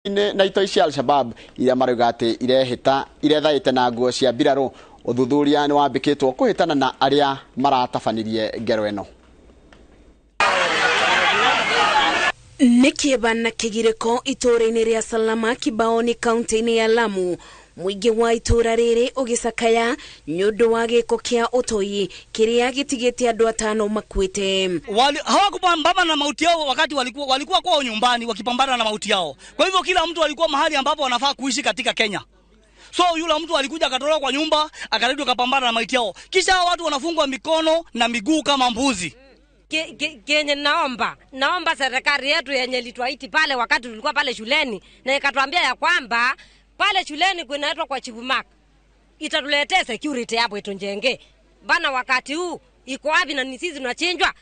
na itoi cia Al-Shabab iria marugate irethaĩte na nguo cia mbirarũ. Ũthuthuria nĩ wambĩkĩtwo kũhĩtana na arĩa maratabanirie ngero ĩno. Nikieba na kĩgirĩko itũũra-inĩ rĩa Salama Kibaoni kaunti-inĩ ya Lamu. Mũingĩ wa itũũra rĩrĩ ũgĩcakaya nĩũndũ wa gĩko kĩa ũtoi kĩrĩa gĩtigĩte andũ 5 makuĩte. Hawakupambana na mauti yao wakati walikuwa kwao nyumbani wakipambana na mauti yao. Kwa hivyo kila mtu alikuwa mahali ambapo wanafaa kuishi katika Kenya. So yule mtu alikuja akatoroka kwa nyumba akarudi akapambana na mauti yao. Kisha watu wanafungwa mikono na miguu kama mbuzi. Kenye naomba serikali yetu yenye lituaiti pale wakati tulikuwa pale shuleni na ikatuambia ya kwamba pale shuleni kunaitwa kwa Chibumak itatuletea security hapo itonjenge bana. Wakati huu iko wapi na sisi tunachinjwa?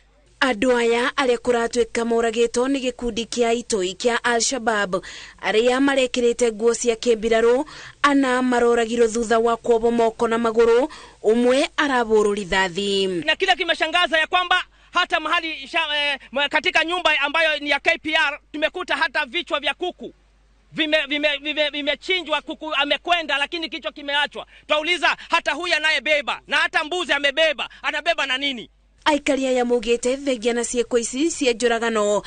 Andũ aya arĩa kũratwĩka moragĩtwo nĩ gĩkundi kĩa itoi kĩa Al-Shabab arĩa marekĩrĩte nguo cia kĩmbirarũ, ana maroragirwo thutha wa kuohwo moko na magũrũ, ũmwe arabũrwo rithathi. Na kile kimeshangaza ya kwamba hata mahali katika nyumba ambayo ni ya KPR tumekuta hata vichwa vya kuku vimechinjwa. Kuku amekwenda lakini kichwa kimeachwa. Twauliza hata huyu anayebeba na hata mbuzi amebeba, anabeba na nini? Aikaria ya mugete thegia na cieko ici cia njũragano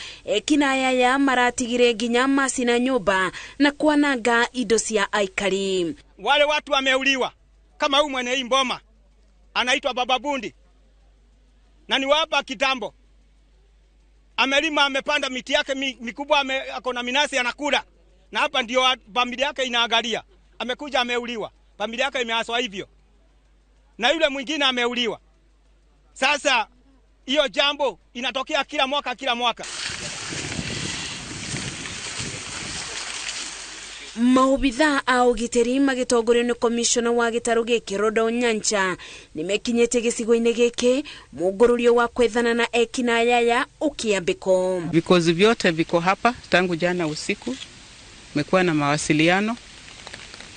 kinaya ya maratigire nginya macina nyumba na kwananga indo cia aikari. Wale watu wameuliwa kama huyu mwenye hii mboma anaitwa Baba Bundi na ni wapa kitambo, amelima amepanda miti yake mikubwa, akona minasi anakula, na hapa ndio familia yake inaangalia. Amekuja ameuliwa, familia yake imeaswa hivyo, na yule mwingine ameuliwa. Sasa hiyo jambo inatokea kila mwaka. Maobitha au giteri magĩtongorio nĩ komishona wa gĩtarũ gĩkĩ Roda Onyancha nĩmekinyĩte gĩcigo-inĩ gĩkĩ mũngũrũrio wa kwethana na ekinayaya ukiambiko. Vikosi vyote viko hapa tangu jana usiku, mekuwa na mawasiliano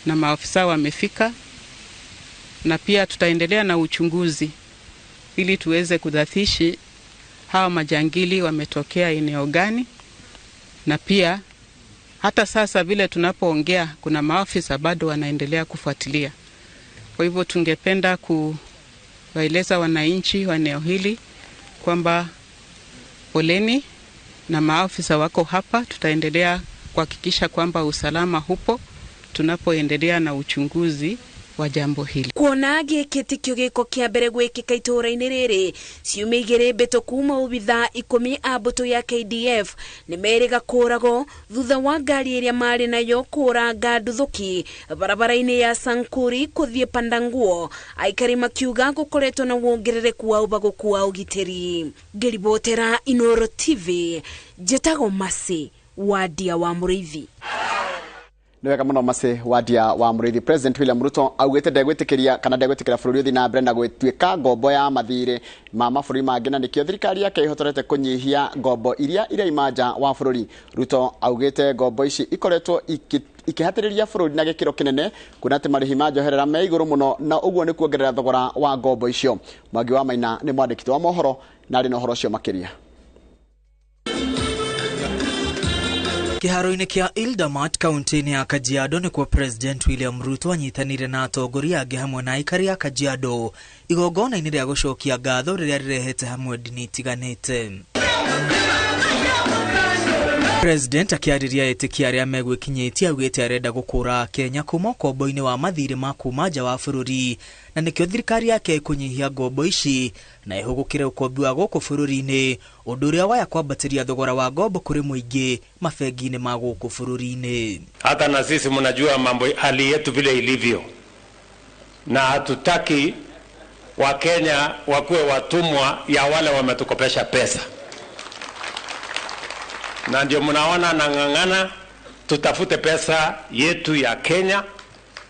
na maafisa wamefika, na pia tutaendelea na uchunguzi ili tuweze kudhatishi hawa majangili wametokea eneo gani, na pia hata sasa vile tunapoongea kuna maafisa bado wanaendelea kufuatilia. Kwa hivyo tungependa kuwaeleza wananchi wa eneo hili kwamba poleni na maafisa wako hapa. Tutaendelea kuhakikisha kwamba usalama hupo tunapoendelea na uchunguzi wa jambo hili. Kuona gĩkĩtikio gĩko kĩa mbere gwĩkĩka itũũra-inĩ rĩrĩ ciumia 2 mbĩtũku maobitha 10 a mbũtũ ya KDF nĩmerĩga kũragwo thutha wa ngari ĩrĩa marĩ nayo kũranga nduthũki barabara-inĩ ya Sankuri kũthiĩ Pandanguo. Aikari makiuga gũkoretwo na wongerereku wa ũbagũku wa ũgitĩri. Ngĩribotera Inooro TV, njĩtagwo Masi Wadia wa Mũrĩithi. Niwega muno Mase Wadia wa Mũrĩithi. President William Ruto augĩte ndegwĩtĩkĩria kana ndegwĩtĩkĩra bũrũri ũthiĩ na mbere na gwĩtuĩka ngombo ya mathirĩ ma mabũrũri mangĩ, na nĩkĩo thirikari yake ihotorete kũnyihia ngombo iria iraima nja wa bũrũri. Ruto augĩte ngombo ici ikoretwo ikihatĩrĩria bũrũri na gĩkĩro kĩnene, kuna atĩ marĩhi ma njoherera me igũrũ mũno, na ũguo nĩ kuongerera thogora wa ngombo icio. Mwangi wa Maina nĩ mwandĩki wa mohoro na arĩ na ũhoro ũcio makĩria. Kĩharo-inĩ kĩa Ildamat kaunti-inĩ ya Kajiado nĩ kwa President William Ruto anyitanĩire na atongoria angĩ hamwe na aikari a Kajiado igongona-inĩ rĩa gũcokia ngatho rĩrĩa rĩrehete hamwe ndini itiganĩte. President akĩarĩria etĩkia arĩa megwĩkinyĩtie augĩte arenda gũkũra Kenya kuma ũkombo-inĩ wa mathirĩ ma kuma nja wa bũrũri, na nĩkĩo thirikari yake kũnyihia ngombo ici na ihũgũkĩre ũkombi wa gũkũ bũrũri-inĩ, ũndũ ũrĩa waya kwambatĩria thogora wa ngombo kũrĩ mũingĩ mabengi-inĩ ma gũkũ bũrũri-inĩ. Hata na sisi mnajua mambo hali yetu vile ilivyo, na hatutaki Wakenya wakuwe watumwa ya wale wametukopesha pesa, na ndio mnaona nang'ang'ana tutafute pesa yetu ya Kenya.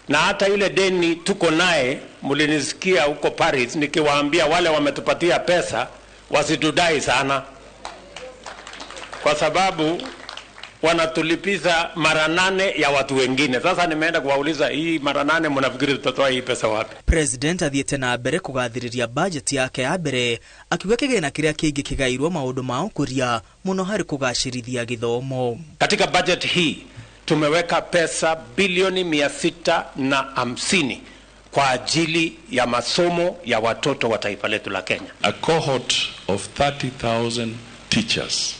Na hata yule deni tuko naye, mlinisikia huko Paris nikiwaambia wale wametupatia pesa wasitudai sana, kwa sababu wanatulipiza mara 8 ya watu wengine. Sasa nimeenda kuwauliza hii mara 8 mnafikiri tutatoa hii pesa wapi? President athiĩte na mbere kũgathĩrĩria budget yake ya mbere, akiuga kĩgĩna kĩrĩa kĩingĩ kĩgairwo maũndũ ma ũkũria mũno harĩ kũgacĩrithia gĩthomo. Katika budget hii tumeweka pesa bilioni 650 kwa ajili ya masomo ya watoto wa taifa letu la Kenya. A cohort of 30,000 teachers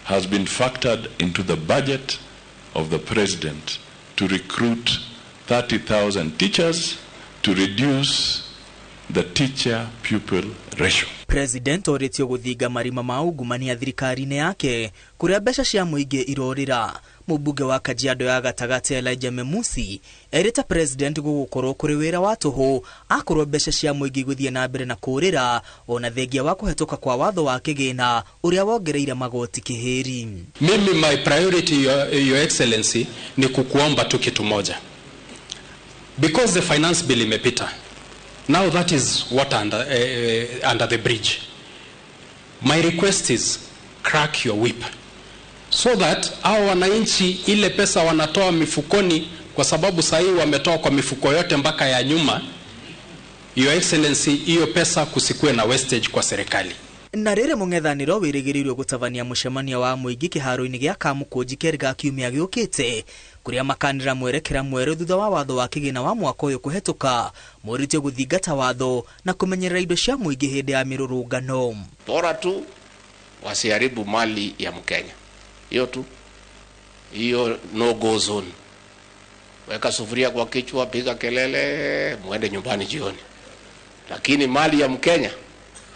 has been factored into the budget of the president to recruit 30,000 teachers to reduce the teacher-pupil ratio. President oretio guthiga marima ma ungumania thirikari-ini yake kuria mbeca cia muingi irorira. Mubunge wa Kajiado ya gatagati Elijah Memusi erita president gugukorwo kuri wira wa tuhu akorwo mbeca cia muingi guthie na mbere na kurira ona thengia wa kuhetoka kwa watho wa kigina uria wongereire magoti kiheri. Mimi my priority your excellency ni kukuomba tu kitu moja, because the finance bill imepita. Now that is what under the bridge. My request is crack your whip so that hao wananchi ile pesa wanatoa mifukoni, kwa sababu sahi wametoa kwa mifuko yote mpaka ya nyuma. Your excellency, hiyo pesa kusikue na wastage kwa serikali. Na rĩrĩ mũng'ethanĩro wĩrĩgĩrĩirwo gũtabania mũcemanio wa mũingĩ kĩharo-inĩ gĩa Kamukunji Kerga kiumia gĩũkĩte kuria makanĩra mwerekera mwerũ thutha wa watho wa kĩgĩna wa mwaka ũyũ kũhetũka mũritio gũthingata watho na kũmenyerera indo cia mũingĩ hĩndĩ ya mĩrũrũngano. Bora tu wasiharibu mali ya Mkenya. Hiyo tu. Hiyo no go zone. Weka sufuria kwa kichwa, piga kelele, muende nyumbani jioni. Lakini mali ya Mkenya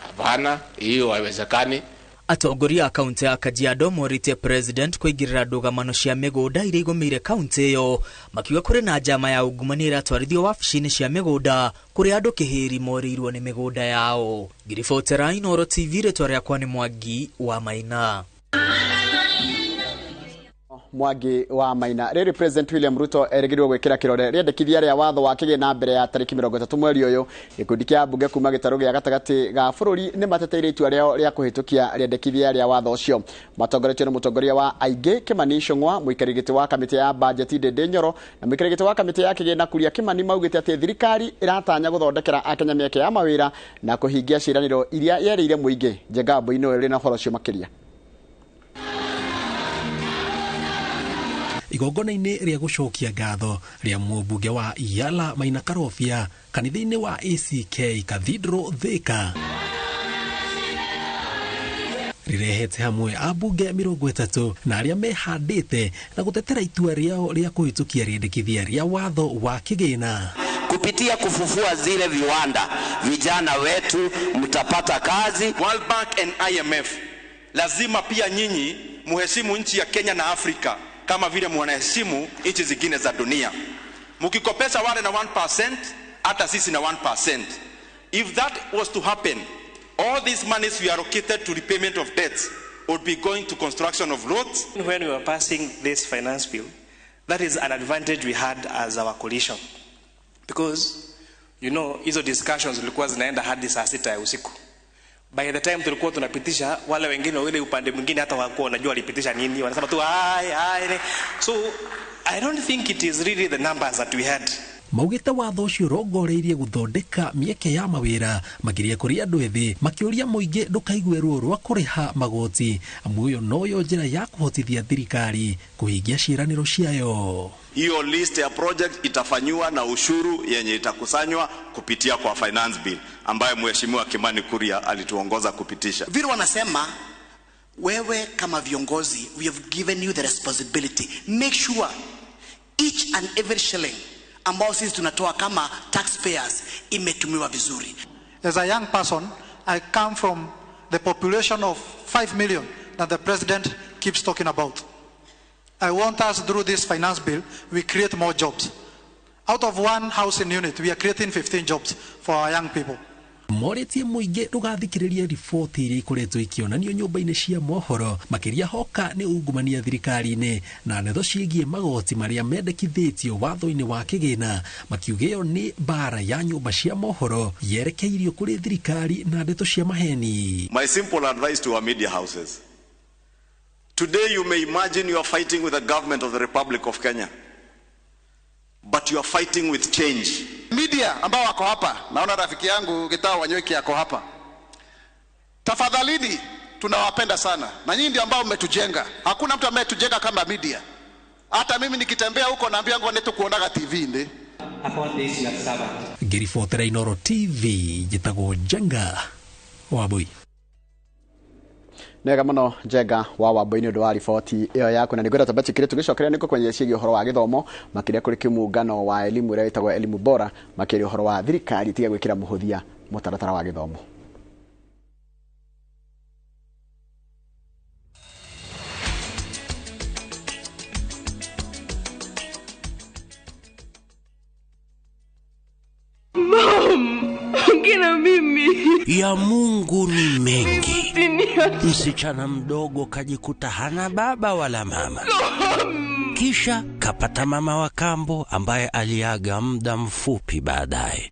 hapana, hiyo haiwezekani. Atongoria a kaunti ya Kajiado morite president kuigirira ndugamano cia migunda iria igũmĩire kaunti ĩyo makiuga kũrĩ na njama ya ungumania iratwarithio wabici-inĩ cia migunda kũrĩ andũ kĩhĩri morĩirwo nĩ migunda yao. Ngiribotera Inooro TV, rĩtwa rĩakwa nĩ Mwangi wa Maina. Mwangi wa Maina. Rĩrĩ President William Ruto erĩgĩrĩirwo gwĩkĩra kĩrore rĩendekithia rĩa watho wa kĩgĩna mbere ya tarĩki 30 mweri ũyũ. Gĩkundi kĩa mbunge kuma gĩtarũ gĩa gatagatĩ ga bũrũri nĩ mateteire itua rĩao rĩa kũhĩtũkia rĩendekithia rĩa watho ũcio. Matongoretio nĩ mũtongoria wa aingĩ Kimani Ichung'wa, mũikarĩri gĩtĩ wa kamĩtĩ ya bajeti Ndindi Nyoro na mũikarĩri gĩtĩ wa kamĩtĩ ya kĩgĩna Kuria Kimani maugĩte atĩ thirikari ĩratanya gũthondekera Akenya mĩeke ya mawĩra na kũhingia ciĩranĩro iria yerĩire mũingĩ. Njengambo ino rĩna ũhoro ũcio makĩria. Igongona-inĩ rĩa gũcokia ngatho rĩa mũmbunge wa Yala Maina Karobia kanitha-inĩ wa ACK Cathedral Thika rirehete hamwe ambunge 30 na arĩa mehandĩte na gũtetera itua rĩao rĩa kũhĩtũkia rĩendekithia rĩa watho wa kĩgĩna. Kupitia kufufua zile viwanda, vijana wetu mtapata kazi. World Bank and IMF lazima pia nyinyi muheshimu nchi ya Kenya na Afrika kama vile mwanaheshimu nchi zingine za dunia. Mukikopesha wale na 1%, hata sisi na 1%. If that was to happen, all these monies we allocated to repayment of debts would be going to construction of roads. When we were passing this finance bill, that is an advantage we had as our coalition. Because, you know, hizo discussions zilikuwa zinaenda hadi saa 6 ya usiku. By the time tulikuwa tunapitisha, wale wengine wale upande mwingine hata hawakuwa wanajua walipitisha nini, wanasema tu ai. So I don't think it is really the numbers that we had. Maugĩte watho ũcio rongoreirie gũthondeka mĩeke ya mawĩra makĩria kũrĩ andũ ethĩ, makĩũria mũingĩ ndũkaigue ruo rwa kũrĩha magoti, amu ĩyo noyo njĩra ya kũhotithia thirikari kũhingia ciĩranĩro ciayo. Hiyo list ya project itafanywa na ushuru yenye itakusanywa kupitia kwa finance bill ambaye mheshimiwa Kimani Kuria alituongoza kupitisha. Vile wanasema wewe kama viongozi, we have given you the responsibility. Make sure each and every shilling ambao sisi tunatoa kama taxpayers imetumiwa vizuri. As a young person, I come from the population of 5 million that the president keeps talking about. I want us through this finance bill, we create more jobs. Out of one housing unit, we are creating 15 jobs for our young people. Moretie mũingĩ ndũgathikĩrĩrie riboti iria ikoretwo ikĩonanio nyũmba-inĩ cia mohoro makĩria hoka nĩ ungumania thirikari-inĩ na netho ciĩgiĩ magoti marĩa mendekithĩtio watho-inĩ wa kĩgĩna, makiugĩo nĩ mbara ya nyũmba cia mohoro yerekeirio kũrĩ thirikari na ndeto cia maheni. My simple advice to our media houses: today you may imagine you are fighting with the government of the Republic of Kenya, but you are fighting with change. Media ambao wako hapa, naona rafiki yangu Gitao Wanyoiki yako hapa. Tafadhalini, tunawapenda sana. Na nyinyi ndio ambao mmetujenga. Hakuna mtu ametujenga kama media. Hata mimi nikitembea huko naambia ngo netukuonaga TV ndi. Ngiribotera Inooro TV jitagwo Jenga Wabui. Nega muno Jenga wa Wabui ni undu wa riboti iyo yako, na nigwenda tabachikire tugicokeria niko kwenye ciigi uhoro wa githomo makiria kuri kimungano wa elimu ira itagwo elimu bora makiria uhoro wa thirikari tiga gwikira muhuthia mutaratara wa githomo. Ngina mimi ya Mungu ni mengi. Msichana mdogo kajikuta hana baba wala mama. Kisha kapata mama wa kambo ambaye aliaga muda mfupi baadaye.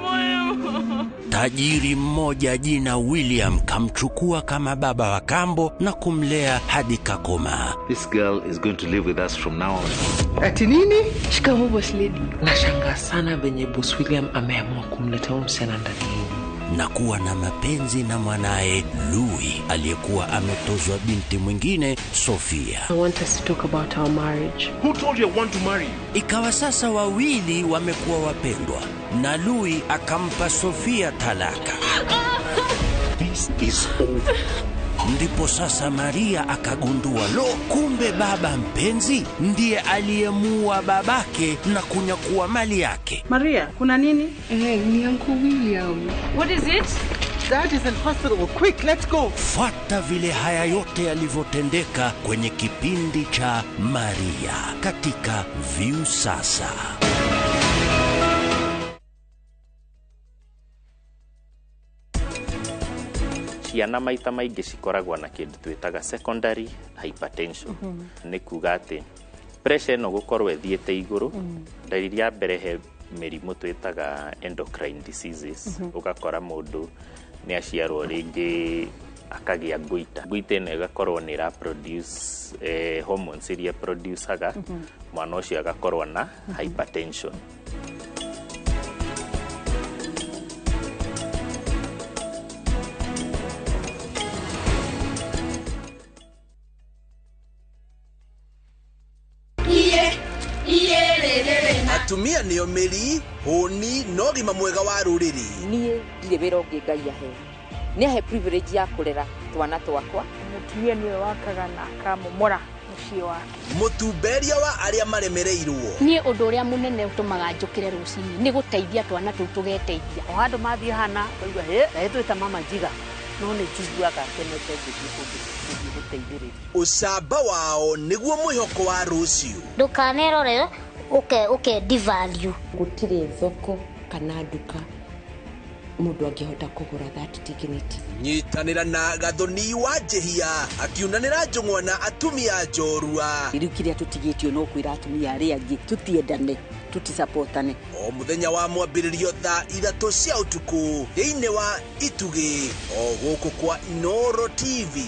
Tajiri mmoja jina William kamchukua kama baba wa kambo na kumlea hadi kakoma. This girl is going to live with us from now on. Ati nini? Shikamoo boss lady. Nashangaa sana venye boss William ameamua kumleta msichana ndani. Na kuwa na mapenzi na mwanae Louis aliyekuwa ametozwa binti mwingine Sofia. I want us to talk about our marriage. Who told you I want to marry you? Ikawa sasa wawili wamekuwa wapendwa na Louis akampa Sofia talaka. This is over. Ndipo sasa Maria akagundua kumbe baba mpenzi ndiye aliyemua babake na kunyakua mali yake. Maria, kuna nini? Ni Uncle William. What is it? Dad is in hospital. Quick, let's go. Fuata vile haya yote yalivyotendeka kwenye kipindi cha Maria katika View Sasa. Ciana maita maingi cikoragwo na kindu twitaga secondary hypertension. Ni kuga ati pressure no gukorwo ethiete iguru. Dalili ya mbere he mirimu twitaga endocrine diseases. Ugakora mundu ni aciarwo ringi akagia guita. Guita ino igakorwo ni ra produce hormones iria producaga mwana ucio agakorwo na hypertension. Atumia niyo meri honi no gima mwega wa ruriri. Nie ndire wira ungi Ngai ahe. Ni ahe privilege ya kurera twana twakwa. Mutumia niwe wakaga na akamomora muciĩ wake. Mutumberia wa aria maremereirwo. Nie undu uria munene utumaga njukire rucinĩ ni guteithia twana tu tugeteithia. O handu mathie hana oigwa he twita mama njiga no ni njiguaga kenete guteithĩrĩria. Ucamba wao niguo mwihoko wa rucio. Ndukanerore uke devalue. Gutire thoko kana nduka mundu angihota kugura that dignity. Nyitanira na Gathoni wa Jehia akiunanira njung'wa na atumia njorua. Irikiria tutigitio no kwira atumia aria angi tutiendane tutisupportane. O muthenya wa mwambiririo thaa 3 cia utuku thiini wa Itugi o guku kwa Inooro TV.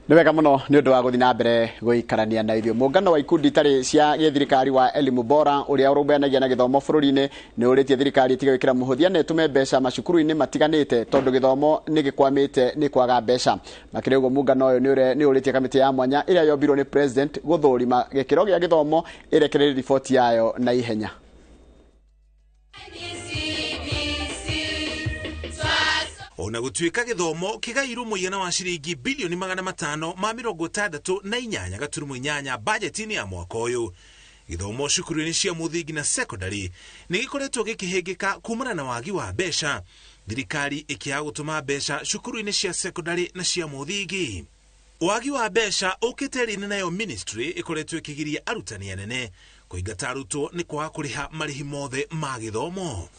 Niwega muno ni undu wa guthi na mbere guikarania na irio. Muungano wa ikundi tari cia githirikari wa elimu bora uria urumbeanagia na githomo bururi-ini ni uritie thirikari tiga gwikira muhuthia na itume mbeca macukuru-ini matiganite tondu githomo ni gikwamite ni kwaga mbeca. Makire uguo muungano uyu ni uritie kamiti ya mwanya iria yombirwo ni president guthurima gikiro gia githomo irekereri ripoti yayo na ihenya. Ona gutuika githomo kigairu muigana wa ciringi bilioni 568.8 budget-ini ya mwaka uyu. Githomo cukuru-ini cia muthingi na secondary ni gikoretwo gikihingika kumana na wagi wa mbeca. Thirikari ikiaga gutuma mbeca cukuru-ini cia secondary na cia muthingi. Wagi wa mbeca ukiteri-ini nayo ministry ikoretwo ikigiria arutani anene kuingata arutwo ni kwaga kuriha marihi mothe ma githomo.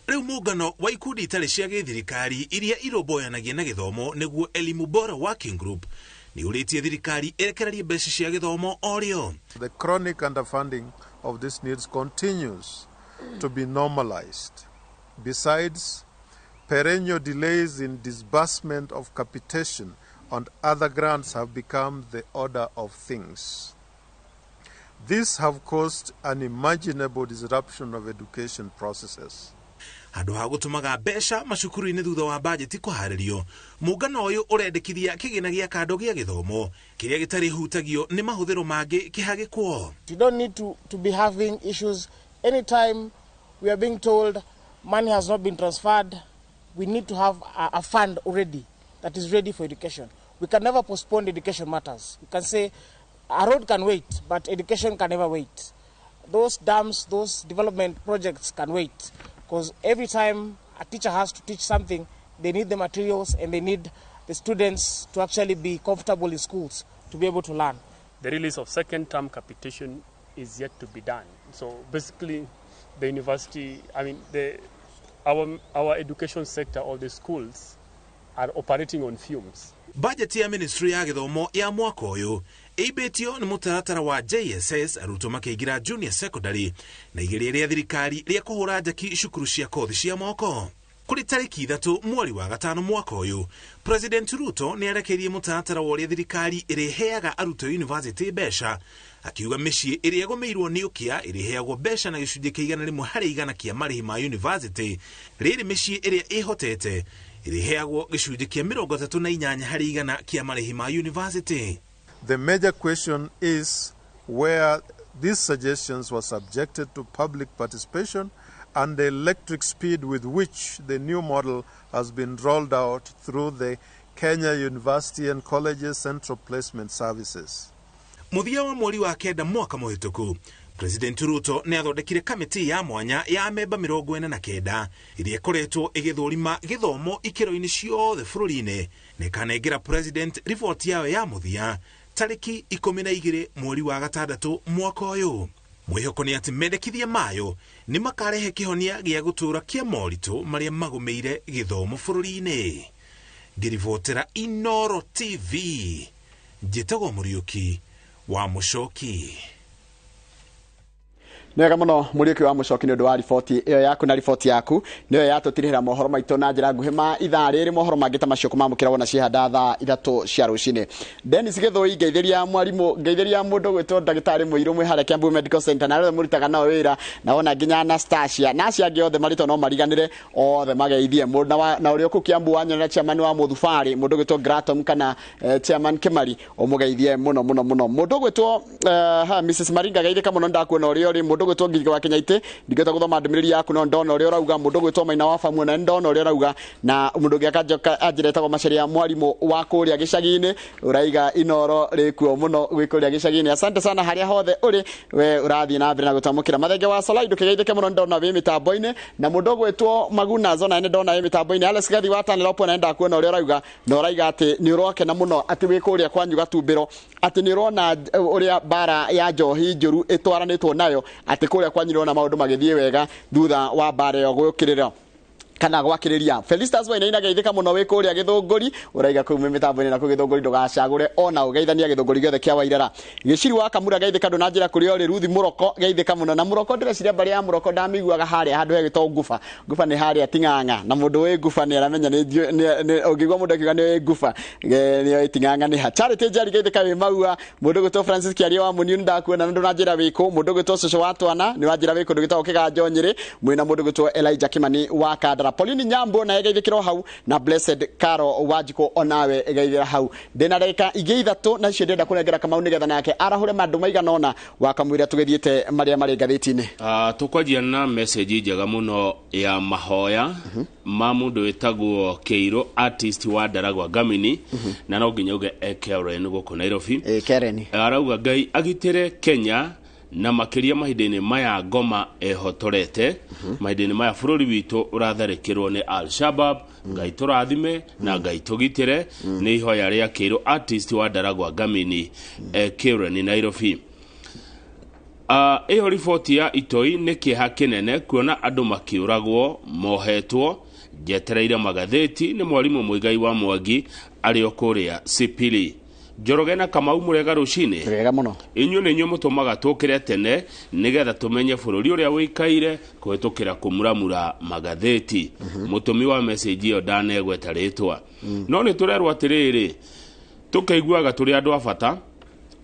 Riu muungano wa ikundi itari cia githirikari iria iromboyanagia na githomo niguo Elimu Bora Working Group ni uritie thirikari erekererie mbeca cia githomo orio. The chronic underfunding of these needs continues to be normalized. Besides, perennial delays in disbursement of capitation and other grants have become the order of things. These have caused unimaginable disruption of education processes. handu ha gutumaga mbeca macukuru-ini thutha wa bajeti kuharirio. Muungano uyu urendekithia kigina gia kando gia githomo kiria gitari hutagio ni mahuthiro mangi kihagikwo. You don't need to be having issues anytime we are being told money has not been transferred. We need to have a fund already that is ready for education. We can never postpone education matters. You can say a road can wait, but education can never wait. Those dams, those development projects can wait, because every time a teacher has to teach something, they need the materials and they need the students to actually be comfortable in schools to be able to learn. The release of second term capitation is yet to be done. So basically, the university, our education sector, all the schools are operating on fumes. Budget ya Ministry ya Githomo ya mwaka uyu ibetio ni mutaratara wa JSS arutwo makeigira junior secondary na igeria ria thirikari ria kuhura njaki cukuru cia kothi cia moko. Kuri tariki 3 mweri wa gatano mwaka uyu, President Ruto ni arekerie mutaratara wa ria thirikari ireheaga arutwo university mbeca, akiuga micii iria egomeirwo ni ukia ireheagwo mbeca na gicunjĩ kĩa 100% kia marihi ma university, riri micii iria ihotete iriheagwo gicunjĩ kĩa 38% kia marihi ma university. The major question is where these suggestions were subjected to public participation and the electric speed with which the new model has been rolled out through the Kenya University and Colleges Central Placement Services. Muthia wa mweri wa kenda mwaka muhituku, President Ruto ni athondekire kamiti ya mwanya ya memba 49 iria ikoretwo igithurima githomo ikiro-ini ciothe bururi-ini na ikanengera President report yayo ya muthia tariki 12 mweri wa gatandatũ mwaka uyu. Mwihoko ni ati mendekithia mayo ni makarehe kihonia gia gutura kia moritu maria magumeire githomo bururi-ini. Ngirivotera Inooro TV, njitagwo Muriuki wa Mucoki. Nega muno Muriuki wa Mucoki ni undu wa riboti iyo yaku na riboti yaku niyo yatutirihira mohoro maitu na njira nguhi ma ithaa riri mohoro mangita macio kumamukira wona cihanda thaa 3 cia rucini. Dennis Githoi ngeithiria mwarimu ngeithiria mundu gwitwo ndagitari muiru mwihare Kiambu Medical Center na muritaga nao wira na wona nginya Anastasia na cia giothe marito no mariganire othe mageithie mundu na uri ku Kiambu wanyona chairman wa Muthufari mundu gwitwo Gratom kana chairman Kimari omugeithie muno mundu gwitwo Mrs Maringa geithika muno ndakuona uri mundu gwitwo Ngirika wa Kenyaite ndigeta guthoma ndumiri yaku no ndona uri urauga mundu gwitwo Maina wa Famu na ndona uri urauga na mundu giakajoka ajiretagwo maceria mwarimu wa kuria gicagi-ini uraiga Inooro rikuo muno gwikuria gicagi-ini. Asante sana haria hothe uri we urathii na mbere na gutamukira mathenge wa Solaido kigeithike muno ndona wi mitambo-ini na mundu gwitwo Maguna zona ene ndona wi mitambo-ini Alex Gathi wa Tanira Opo na ndakuona uri urauga no uraiga ati ni urokena muno ati wi kuria kwanyu Gatumbiro ati ni urona uria bara ya njohi njuru itwaranitwo nayo ati kuria kwanyirwo na maundu magithie wega thutha wa bara yo gwukirira kana gwakiriria. Felistas Waina ina geithika muno wi kuria Githunguri uraiga kuuma mitambo-ini na ku Githunguri ndugacagure ona ugeithania Githunguri giothe kia Wairara. Giciri wa Kamura geithika ndu na njira kuri ori Ruthi Muroko geithika muno na Muroko ndire bari ya Muroko ndamiguaga haria handu hegito Ngufa ni haria Ting'ang'a na mundu wi Ngufa ni aramenya ni ungigwa mundu akiuga ni Ngufa ni Ting'ang'a ni ha. Charity Njari geithika wi Maua mundu gwitwo Francis Kiaria wa Muniuni ndakuona ndu na njira wiku mundu gwitwo Coco wa Twana ni wa njira wiku ndu gitagwo Kiganjo Nyiri mwina mundu gwitwo Elijah Kimani wa Kandara. Pauline Nyambo na egeithikiro hau na Blessed Caro Wajiko onawe egeithira hau ndina ndagika ingi 3 na cio ndenda kunengera Kamau nigetha nake arahure mandu maigana ona wakamwira tugithiete maria mari ngathiti-ini. Tukwajia na message njega muno ya mahoya ma mundu wetagwo Keiro artist wa Ndaragwa Gamini na no nginya uge Karen guku Nairobi Karen arauga Ngai agitire Kenya na makiria mahindini maya ngoma ehotorete mahindini maya bururi witu uratharikirwo ni Al-Shabaab Ngai turathime na Ngai tugitire ni ihoya ria Keiro artist wa Ndaragwa Gamini Karen Nairobi. Eho riboti ya Itoi ni kiha kinene kuona andu makiuragwo mohetwo Jetereire Magathĩti ni mwarimu Muigai wa Mwangi ario kuria Sipili. Njoroge na Kamau murega rucini wega muno inyu ni nyu mutumaga tukire tene nigetha tumenye bururi uria wikaire kuhitukira Kũmuramura Magathĩti mutumi wa message yo ndanegweta ritwa no ni turerwa atiriri tukaiguaga turi andu abata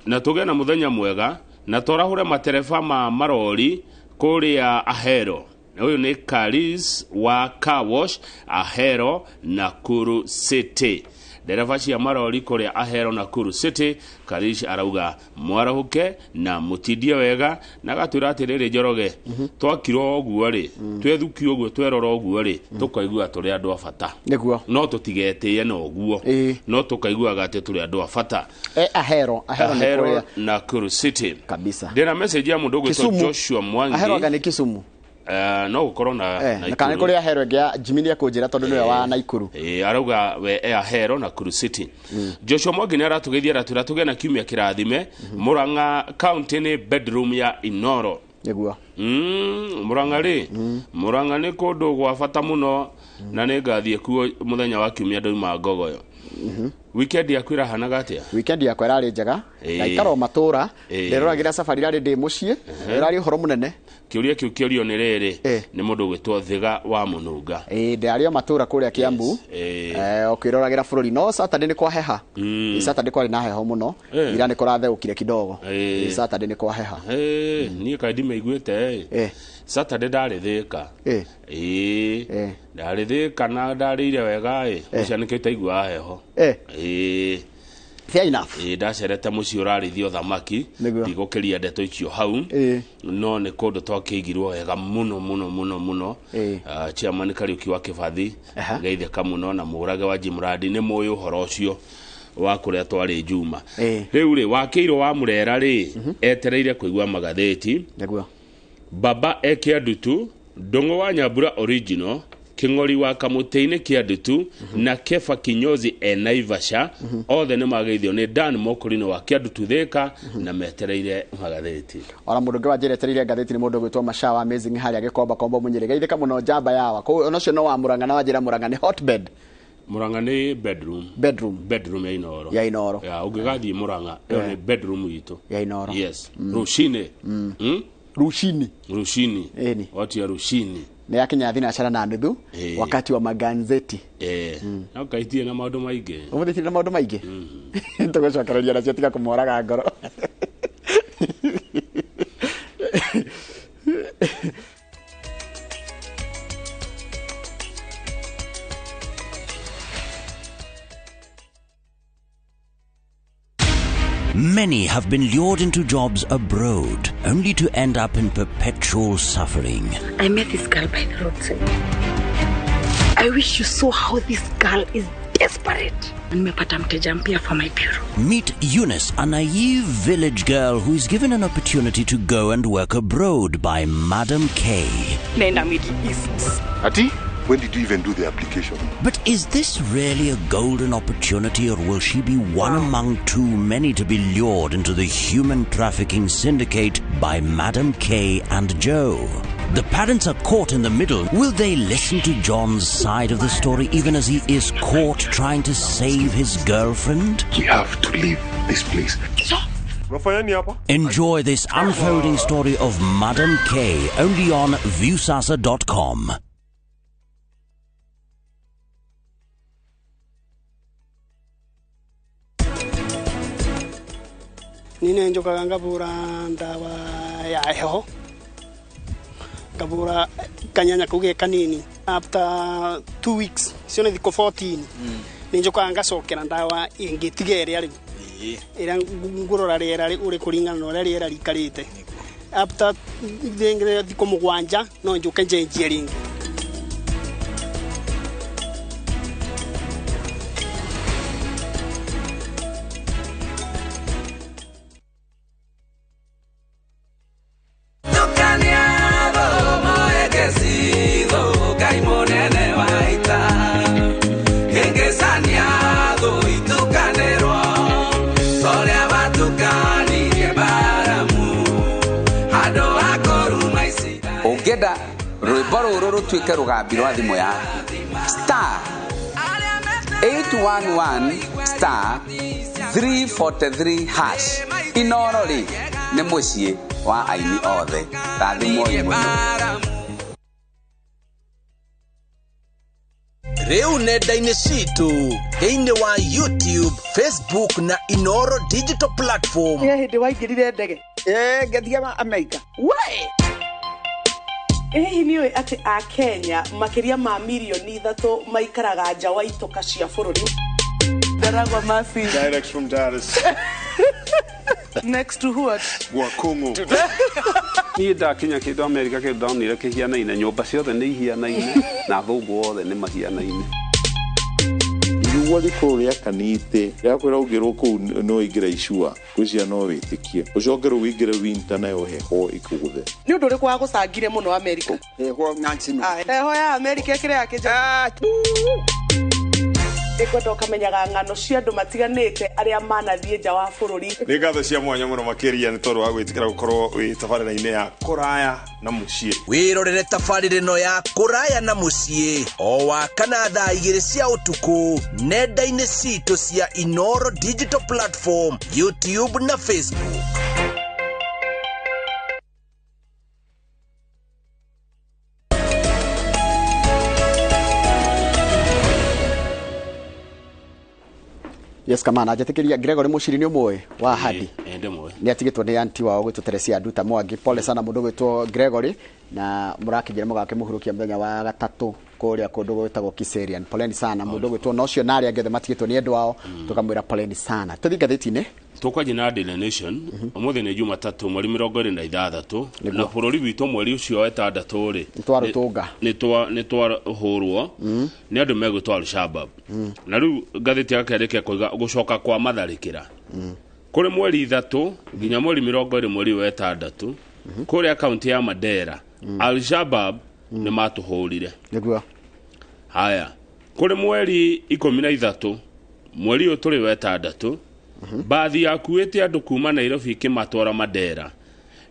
na tuge na muthenya mwega na torahure matereba ma marori kuria Ahero Huyu ni Karis wa Car Wash Ahero Nakuru City. Dereva cia marori kuria Ahero Nakuru City. Karis arauga mwarahuke na mutindie wega na gatwira atiriri Njoroge twakiro oguo ri twethuki oguo twerora oguo ri tukaigua turi andu afata niguo no tutigetie na oguo no tukaigua gate turi andu afata Ahero Nakuru City kabisa. Ndina message ya mundu gwitwa Joshua Mwangi. Ahero gani Kisumu no gukorwo na kana kuri Ahero ngia Jimini akunjira tondu niwe wa Naikuru arauga we Ahero Nakuru City. Joshua Mwangi ni aratugethia ratwira tuge na kiumia kirathime Murang'a county ni bedroom ya Inooro niguo Murang'a ri Murang'a ni kundu gwa bata muno na ni ngathie kuo muthenya wa kiumia ndoima Ngogoyo. Weekend yakwira hanaga atia? Weekend yakwa irari njega ngaikara matura nderoragira safari irari ndi mucii irari horo munene. Kiuria kiu kiorio ni riri ni mundu gwitwo Thiga wa Mununga ndario matura kuria Kiambu okwiroragira bururi no Saturday ni kwa heha Saturday kwari na heho muno ira ni kuratheukire kidogo Saturday ni kwa heha ni kaidi meiguite Saturday ndarithika ndarithika na ndarire wega ucianikite igua heho fair enough ndacerete muci urarithio thamaki ndigukiria ndeto icio hau no ni kundu twakiigirwo wega muno chairman Kariuki wa Kibathi geitheka muno na murage wa Jimradi ni moyo horo ucio wa kuria twari Juma riu ri wakiiro wa Murera ri etereire kuigwa magatheti niguo baba ekiandutu Ndongo wa Nyambura original King'ori wa Kamuteini Kiandutu na Kefa Kinyozi Naivasha othe ni mageithio ni Dan Mokorino wa Kiandutu Thika na metereire magatheti. Ora mundu wa jeretereire gatheti ni mundu gwitwa Mashawa Amazing hari agikomba komba munyere geitheka muno njamba yawa ko onocio no wa Murang'a na wajira Murang'a ni hotbed. Murang'a ni bedroom ya Inooro ya ugigathie Murang'a ni bedroom yitu ya Inooro yes Rũciinĩ Rũciinĩ watu ya Rũciinĩ ni yakinya thina na nuthu wakati wa maganzeti na ukaitie na maundu maingi umuthiti na maundu maingi tugocokereria na cio kumuoraga ngoro. Many have been lured into jobs abroad, only to end up in perpetual suffering. I met this girl by the roadside. I wish you saw how this girl is desperate. Nimepata mteja mpya for my bureau. Meet Eunice, a naive village girl who is given an opportunity to go and work abroad by Madam K. Nenda Middle East. Ati? When did you even do the application? But is this really a golden opportunity, or will she be one among too many to be lured into the human trafficking syndicate by Madam K and Joe? The parents are caught in the middle. Will they listen to John's side of the story even as he is caught trying to save his girlfriend? We have to leave this place. Enjoy this unfolding story of Madam K only on viewsasa.com. Nine njokaga ngabura ndawa ya heho ngabura kanyanya kuge kanini after 2 weeks sione thiko 14 ninjokaga ngacokera ndawa ingitigere ari ira ngurora rera uri kuringana no rera rikarite after thiko mugwanja no njoka njenjie ringi Ungenda rwimbo ruru rutuike rugambi rwa thimu ya star 811 star 343 hash Inooro ri ni mucii wa aini othe tathimo muno. Rĩu nenda-inĩ citũ thĩinĩ wa YouTube, Facebook na Inooro digital platform. Hĩndĩ waingĩrire ndege ngathiaga Amerika we Hihi nĩ ũĩ atĩ a Kenya makĩria ma milioni 3 maikaraga nja wa itoka cia bũrũri? Ndaragwa Masi. Direct from Dar es Next to what? Wakungu. Niĩ ndakinya kĩndũ Amerika kĩndũ ndaonire kĩhianaine, nyũmba ciothe nĩ ihianaine na athũngũ othe nĩ mahianaine. Igua rĩkorwo rĩakanĩte rĩakwĩra ũngĩrwo kũu no ingĩra icua gwĩcia no wĩtĩkie ũcoke rĩu wĩingĩre winter nayo heho ikũgũthe. Nĩ ũndũ ũrĩkũ wagũcangire mũno Amerika? Heho Nansino. Heho ya Amerika ĩkĩrĩ yakĩnja. Nĩkwenda ũkamenyaga ng'ano cia andũ matiganĩte arĩa manathiĩ nja wa bũrũri. Nĩ ngatho cia mwanya mũno makĩria nĩ tondũ wa gwĩtĩkĩra gũkorwo wĩ tabarĩra-inĩ ya kũraya na mũciĩ. Wĩrorere tabarĩra ĩno ya kũraya na mũciĩ o wakana thaa 2 cia ũtukũ nenda-inĩ citũ cia Inooro Digital Platform, YouTube na Facebook. Yes, kamana ajetekeria Gregory Mushiri ni umwe wa hadi. Ende mwe. Ni atigitwo ni anti wao gwitwo Teresia Nduta Mwangi. Pole sana mundu gwitwo Gregory na murakijira mugake muhurukia muthenya wa gatatu kuria kundu gwitagwo Kiserian. Poleni sana mundu gwitwo no cio nari angethe matigitwo ni endu wao tukamwira poleni sana. Tuthi gatheti-ini tukwaje na Daily Nation umuthi ni Jumatatu mweri 26 na bururi witu mweri ucio wa 6 ri twarutunga ni twarhurwo ni andu megwitwo Al-Shabab na riu gatheti yakereke kuiga gucoka kwa matharikira kuri mweri 3 nginya mweri 20 mweri wa 6 kuri akaunti ya Mandera Al-Shabab ni matuhurire niguo haya kuri mweri 13 mweri uyu turi wa 6 baadhi yakuite andu kuma Nairobi kimatwara Mandera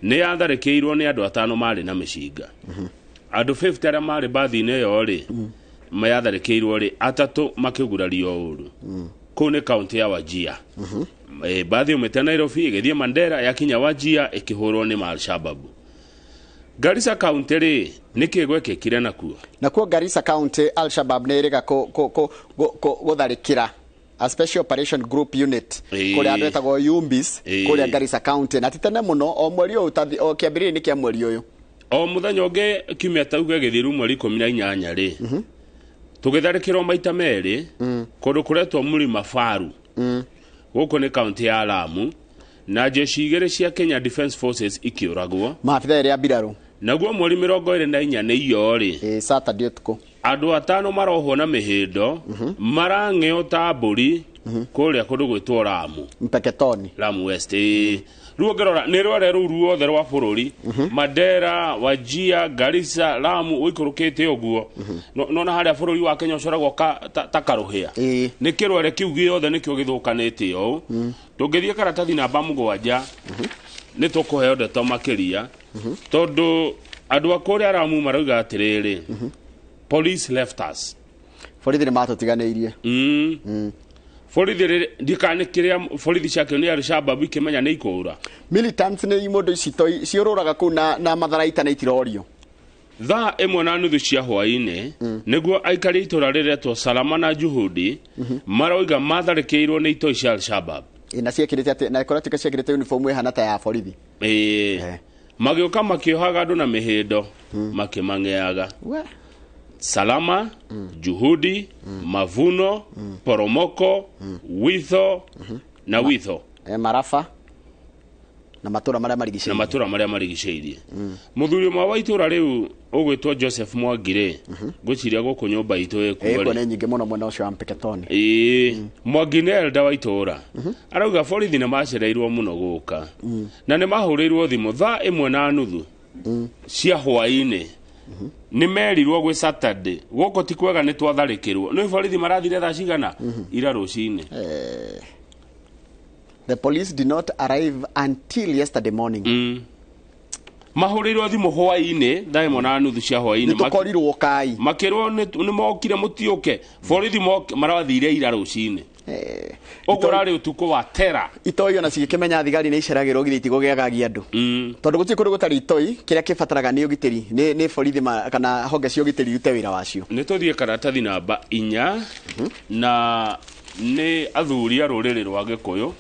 ni yatharikirwo ni andu 5 mari na mishinga andu 50 aria mari baadhi-ini yo ri mayatharikirwo ri 3 makigurario uru kuu ni kaunti ya Wajir baadhi umete Nairobi igithie Mandera yakinya Wajir ikihurwo ni Al-Shabab. Garissa County ri nikigwekekire nakuo Garissa County Al-Shabab ni iriga gutharikira a special operation group unit kuria andu etagwo Yumbis kuria Garissa County na titene muno o mweri o kiambiriri ni kia mweri uyu o muthenya ungi kiumia tauge githiru mweri 18 ri tugitharikirwo maita meri kundu kuretwo Mlima Faru guku ni county ya Lamu na jeshi igiri cia Kenya Defence Forces ikiuragwo maabitha eri abiraru naguo mweri 24 ni iyo ri Saturday utuku andu 5 marohwo na mihindo marang'eo ta mburi kuria kundu gwitwo Lamu Mpeketoni Lamu West ruongerora ni rware ruothe rwa bururi Mandera Wajir Garissa Lamu uikurukite uguo no na haria bururi wa Kenya ucoragwo ta karuhia ni kirware kiu giothe nikio githukanite o tungithie karatathi namba 7 ni tukuheo ndeto makiria tondu andu akuria Lamu marauga atiriri police left us borithi ni matutiganeirie borithi ndikanikiria borithi ciake ni Al-Shabab ikimenya ni ikura militants ni imundu icito ciururaga ku na matharaita na itirorio thaa 1:30 cia hwaini niguo aikari itura riretwo Salama na Juhudi maroiga matharikirwo ni itoi cia Al-Shabab na ciekirite ati na ikoratika ciekirite uniform ihana ta ya borithi magioka makiohaga andu na mihindo makimang'eaga Salama Juhudi Mavuno Poromoko Witho na Witho Marafa na matura maria marigiceirie muthuri mwa wa itura riu ugwitwo Joseph Mwangire gwiciria guku nyumba itu eko ne nyinge muno mwena ucio wa Mpeketoni Mwangine elda wa itura arauga borithi ni macereirwo muno guka na ni mahurirwo thimu thaa 1:30 cia hwaini ni merirwo gwe Saturday guko ti kwega ni twatharikirwo no borithi marathire thaa cigana ira ruciini the police did not arrive until yesterday morning mahurirwo thimu hwaini thaa 1:30 cia hwaini tukorirwo kai makirwo ni mokire mutiuke borithi marathire ira ruciini ogorari utuko wa tera itoyo na cigikimenya thigari ni iceragirwo githiti gugiagagia andu tondu guti kundu gutari itoi kiria kibataraga ni ugitiri ni borithi kana honge cio gitiri ute wira wacio ni tuthie karatathi namba 4 na nĩ athuri a rũrĩrĩ rwa Gĩkũyũ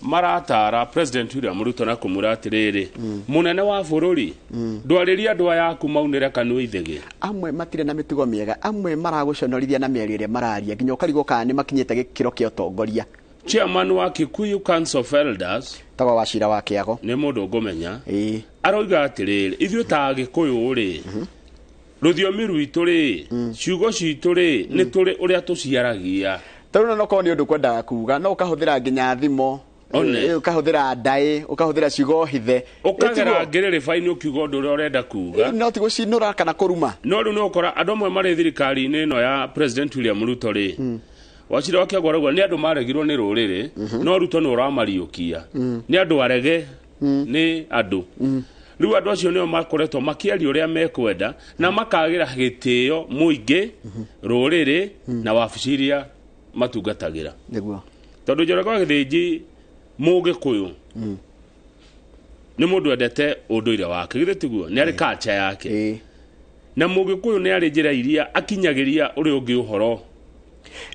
maratara President William Ruto na kũmwĩra atĩrĩrĩ mũnene wa bũrũri ndwarĩria andũ aya aku maunĩre kanua ithĩgĩ. Amwe matirĩ na mĩtugo mĩega, amwe maragũconorithia na mĩario ĩrĩa mararia nginya ũkarigwo kana nĩ makinyĩte gĩkĩro kĩa ũtongoria. Chairman wa Kikuyu Council of Elders tagwa Wachira wa Kĩago nĩ mũndũ ngũmenya aroiga atĩrĩrĩ ithuĩ ta Gĩkũyũ rĩ rũthiomi rwitũ rĩ ciugo citũ rĩ nĩ tũrĩ ũrĩa tũciaragia. Taruna no ko ni undu kwenda kuga no ukahuthira nginya thimo ukahuthira ndai ukahuthira ciugo hithe ukagera ngiriri faini ukiuga undu uria urenda kuga no ti gucinura kana kuruma no riu no ukora andu amwe mari thirikari-ini ino ya President William Ruto ri Wachira wa Kĩago arauga ni andu maregirwo ni ruriri no Ruto ni uramariukia ni andu arege ni andu riu andu acio nio makoretwo makiaria uria mekwenda na makagira gitio muingi ruriri na waficiria matungatagira niguo tondu Njoroge wa Gĩthĩnji Mũgĩkũyũ ni mundu endete unduire wake githĩ tiguo ni ari culture yake na Mũgĩkũyũ ni ari njira iria akinyagiria uri ungi uhoro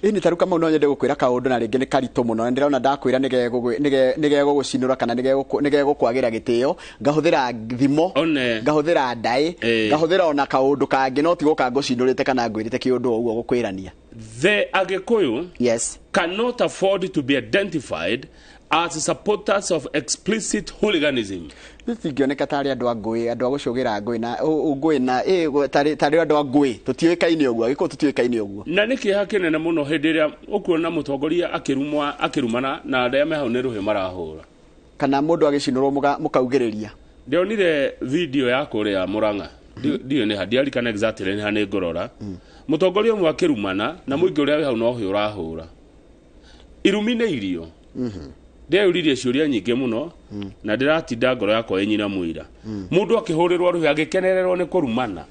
ini taruka mau no nyende gukwira kaundu na ringi ni karito muno ndirona ndakwira nige gugucinura kana nige gukwagira gitio ngahuthira thimo ngahuthira ndai ngahuthira ona kaundu kangi no tigo kangucinurite kana ngwirite kiundu uguo gukwirania. The Agikuyu yes cannot afford to be identified as supporters of explicit hooliganism. Tingioneka tari andu angui andu agucugira ngui na ngui na tari andu angui tutiwikaine uguo giko tutiwikaine uguo na niki hakinene muno hindi ria ukuona mutongoria akirumana na andu ame hau ni ruhi marahura kana mundu agicinurwo mukaugiriria. Ndionire video ya kuria Murang'a dio ni hadiari kana exactly ni hane ngorora mutongoria umwe akirumana na muingi uria hau no hi urahura irumine irio ndeyuririe ciuria nyingi muno na ndiratinda ngoro yakwa yenyina muira mundu akihurirwo ruhi agikenererwo ni kurumana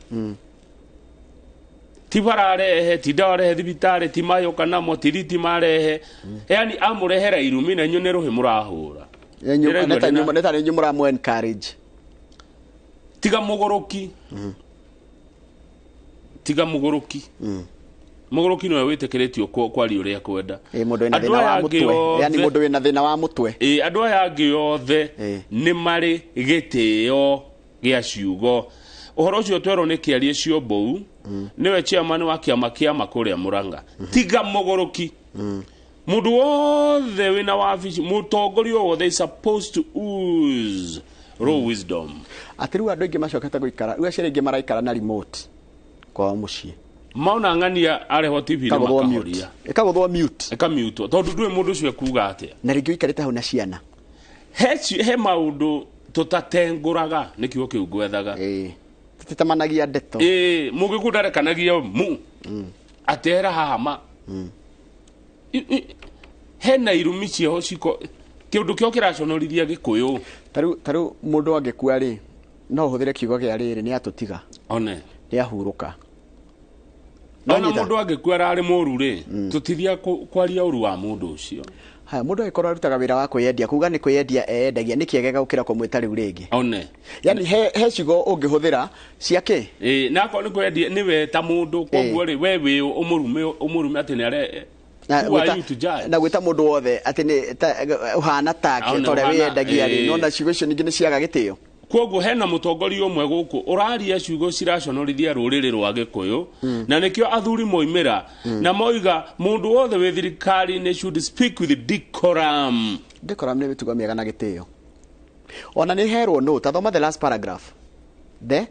tibarare ti ndare thibitari ti mayo kana motiriti marehe yani amurehera irumine nyu ni ruhi murahura neta nyu muramu encourage tiga mugoroki Mugoroki no witekeretio kwari uria kwenda mundu wina thina wa mutwe yani mundu wina thina wa mutwe andu aya angi othe ni mari gitio gia ciugo uhoro ucio twero ni kiarie cio mbou niwe chairman wa kiama kia makuria Murang'a tiga mugoroki mundu wothe wina wabici mutongoria wothe is supposed to ooze raw wisdom. Atiru andu ingi macokete guikara riu aciari ingi maraikara na remote kwa mucii mauna ngania areho TV na makahoria ekaguthwo mute ekamute tondu ndui mundu ucio kuga atia na ringi ikarite hau na ciana he maundu tutatenguraga nikio kiu gwethaga titamanagia ndeto Mũgĩkũyũ ndarekanagia mu atera hama hena irumi cio ciko kiundu kio kiraconorithia Gĩkũyũ taru mundu angikua ri no uhuthire kiugo gia riri ni atutiga one ni ahuruka ona mundu angikua ari muru ri tutithia kwaria uru wa mundu ucio ha mundu agikora rutaga wira wa kwiyendia kuga ni kwiyendia endagia ni kiegega gukira kumwita riu ringi one yani he cigo ungihuthira ciake na ko ni kwiyendia ni we ta mundu koguo ri we wi umurume ati ni are na gwita mundu wothe ati ni uhana take tore wiyendagia ri no na cigo icio ningi ni ciaga gitio koguo hena mutongoria umwe guku uraria ciugo ciraconorithia ruriri rwa Gĩkũyũ na nikio athuri moimira na moiga mundu wothe we thirikari ne should speak with decorum ni bitugo miega na gitio ona ni herwo no tathoma the last paragraph the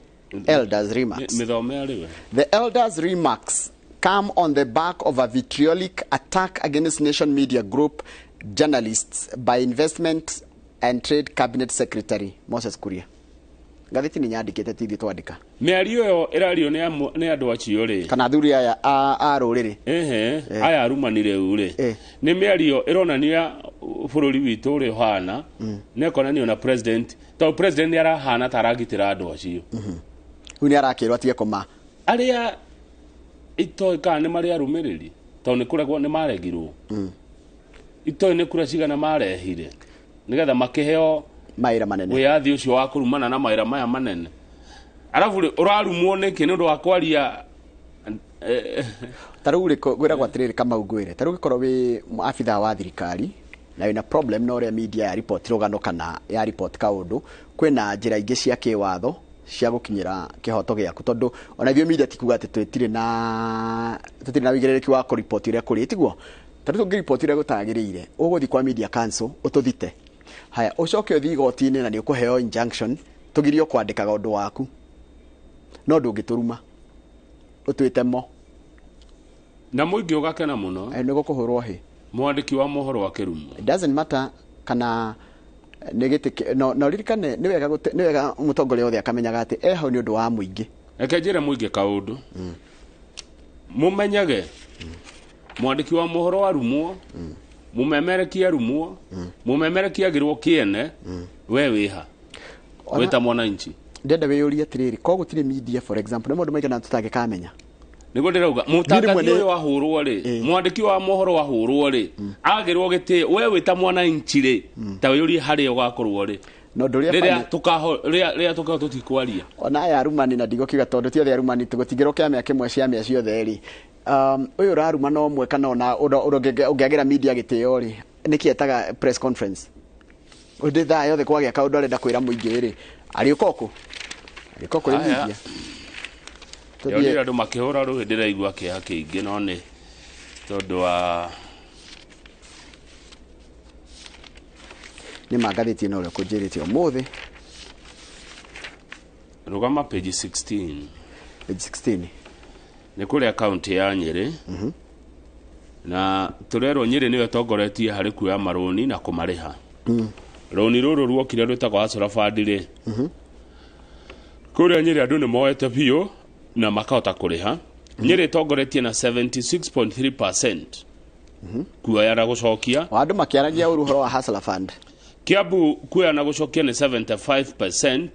elders remarks mithome ariwe the elders remarks come on the back of a vitriolic attack against Nation Media Group journalists by Investment and Trade Cabinet Secretary Moses Kuria. Gatheti ni nyandikite tithi twandika. Miario yo irario ni andu acio ri. Kana thuri aya a ruriri. Aya arumanire uri. Ni miario ironania bururi witu uri hana. Ne konanio na president. To president ni arahana taragitira andu acio. Uni arakirwa tie koma. Aria ito ka ni mari arumiriri. To ni kuragwo ni maregirwo. Ito ni kura cigana marehire. Nigetha makiheo maira manene wiathi ucio wa kurumana na maira maya manene arafu urarumwo niki ni ndu wa kwaria Taru riko gwira gwatiriri kama ugwire. Taru gikorwo wi afitha wa thirikari na wina problem no ria media ya report rogano kana ya report kaundu kwina njira ingi cia kiwatho cia gukinyira kihoto giaku tondu ona thio media tikuga ati twitire na wigirereki wa ku report ire kuri tiguo tatu tungi report ire gutagirire uguthi kwa media council ututhite haya ucoke uthi igoti-ini na ni ukuheo injunction tugirio kwandikaga undu waku no ndungituruma utwite mo na muingi ugakena muno ni gukuhurwo hi mwandiki wa mohoro wa Kirumu. It doesn't matter kana negete no ririkane ni wega mutongoria othe akamenyaga ati eho ni undu wa muingi eke njire muingi kaundu mumenyage mwandiki wa mohoro wa Rumwo mumemerekia Rumwo mumemerekia girwo kiene we wiha weta mwananchi ndenda weyuria atiriri ko gutire media for example ni mundu maigana tutagikamenya nigo ndirauga mutangathi uyu wahurwo ri mwandiki wa mohoro wahurwo ri agirwo giti we wita mwananchi ri ta weyuria hari ugakorwo ri no nduria ria tukaho tutikwaria ona ya Rumani na ndigo kiga tondu ti othe Rumani tugutigirwo kiamya kimwe ciamya ciothe ri uyu raruma no mwe kana ona ungiagira media gitio ri nikietaga press conference undi tha yothe kwagia kaundu arenda kwira muingi ri ari ukoko ri media Yoni andu makihura ruhi ndiraigua kiha kiingi no ni tondu wa ni magatheti no kunjirite umuthi rugama page 16 ni kuri account ya Nyeri na turero Nyeri niwe tongoretie hari kuya maroni na kumariha roni ruru ruokire rutagwa Asura Fund ri kuri Nyeri andu ni moete biyo na makahota kuriha Nyeri tongoretie na 76.3% kuya na gucokia andu makiaragia uruhoro wa Asura Fund Kiambu kuya na gucokia ni 75%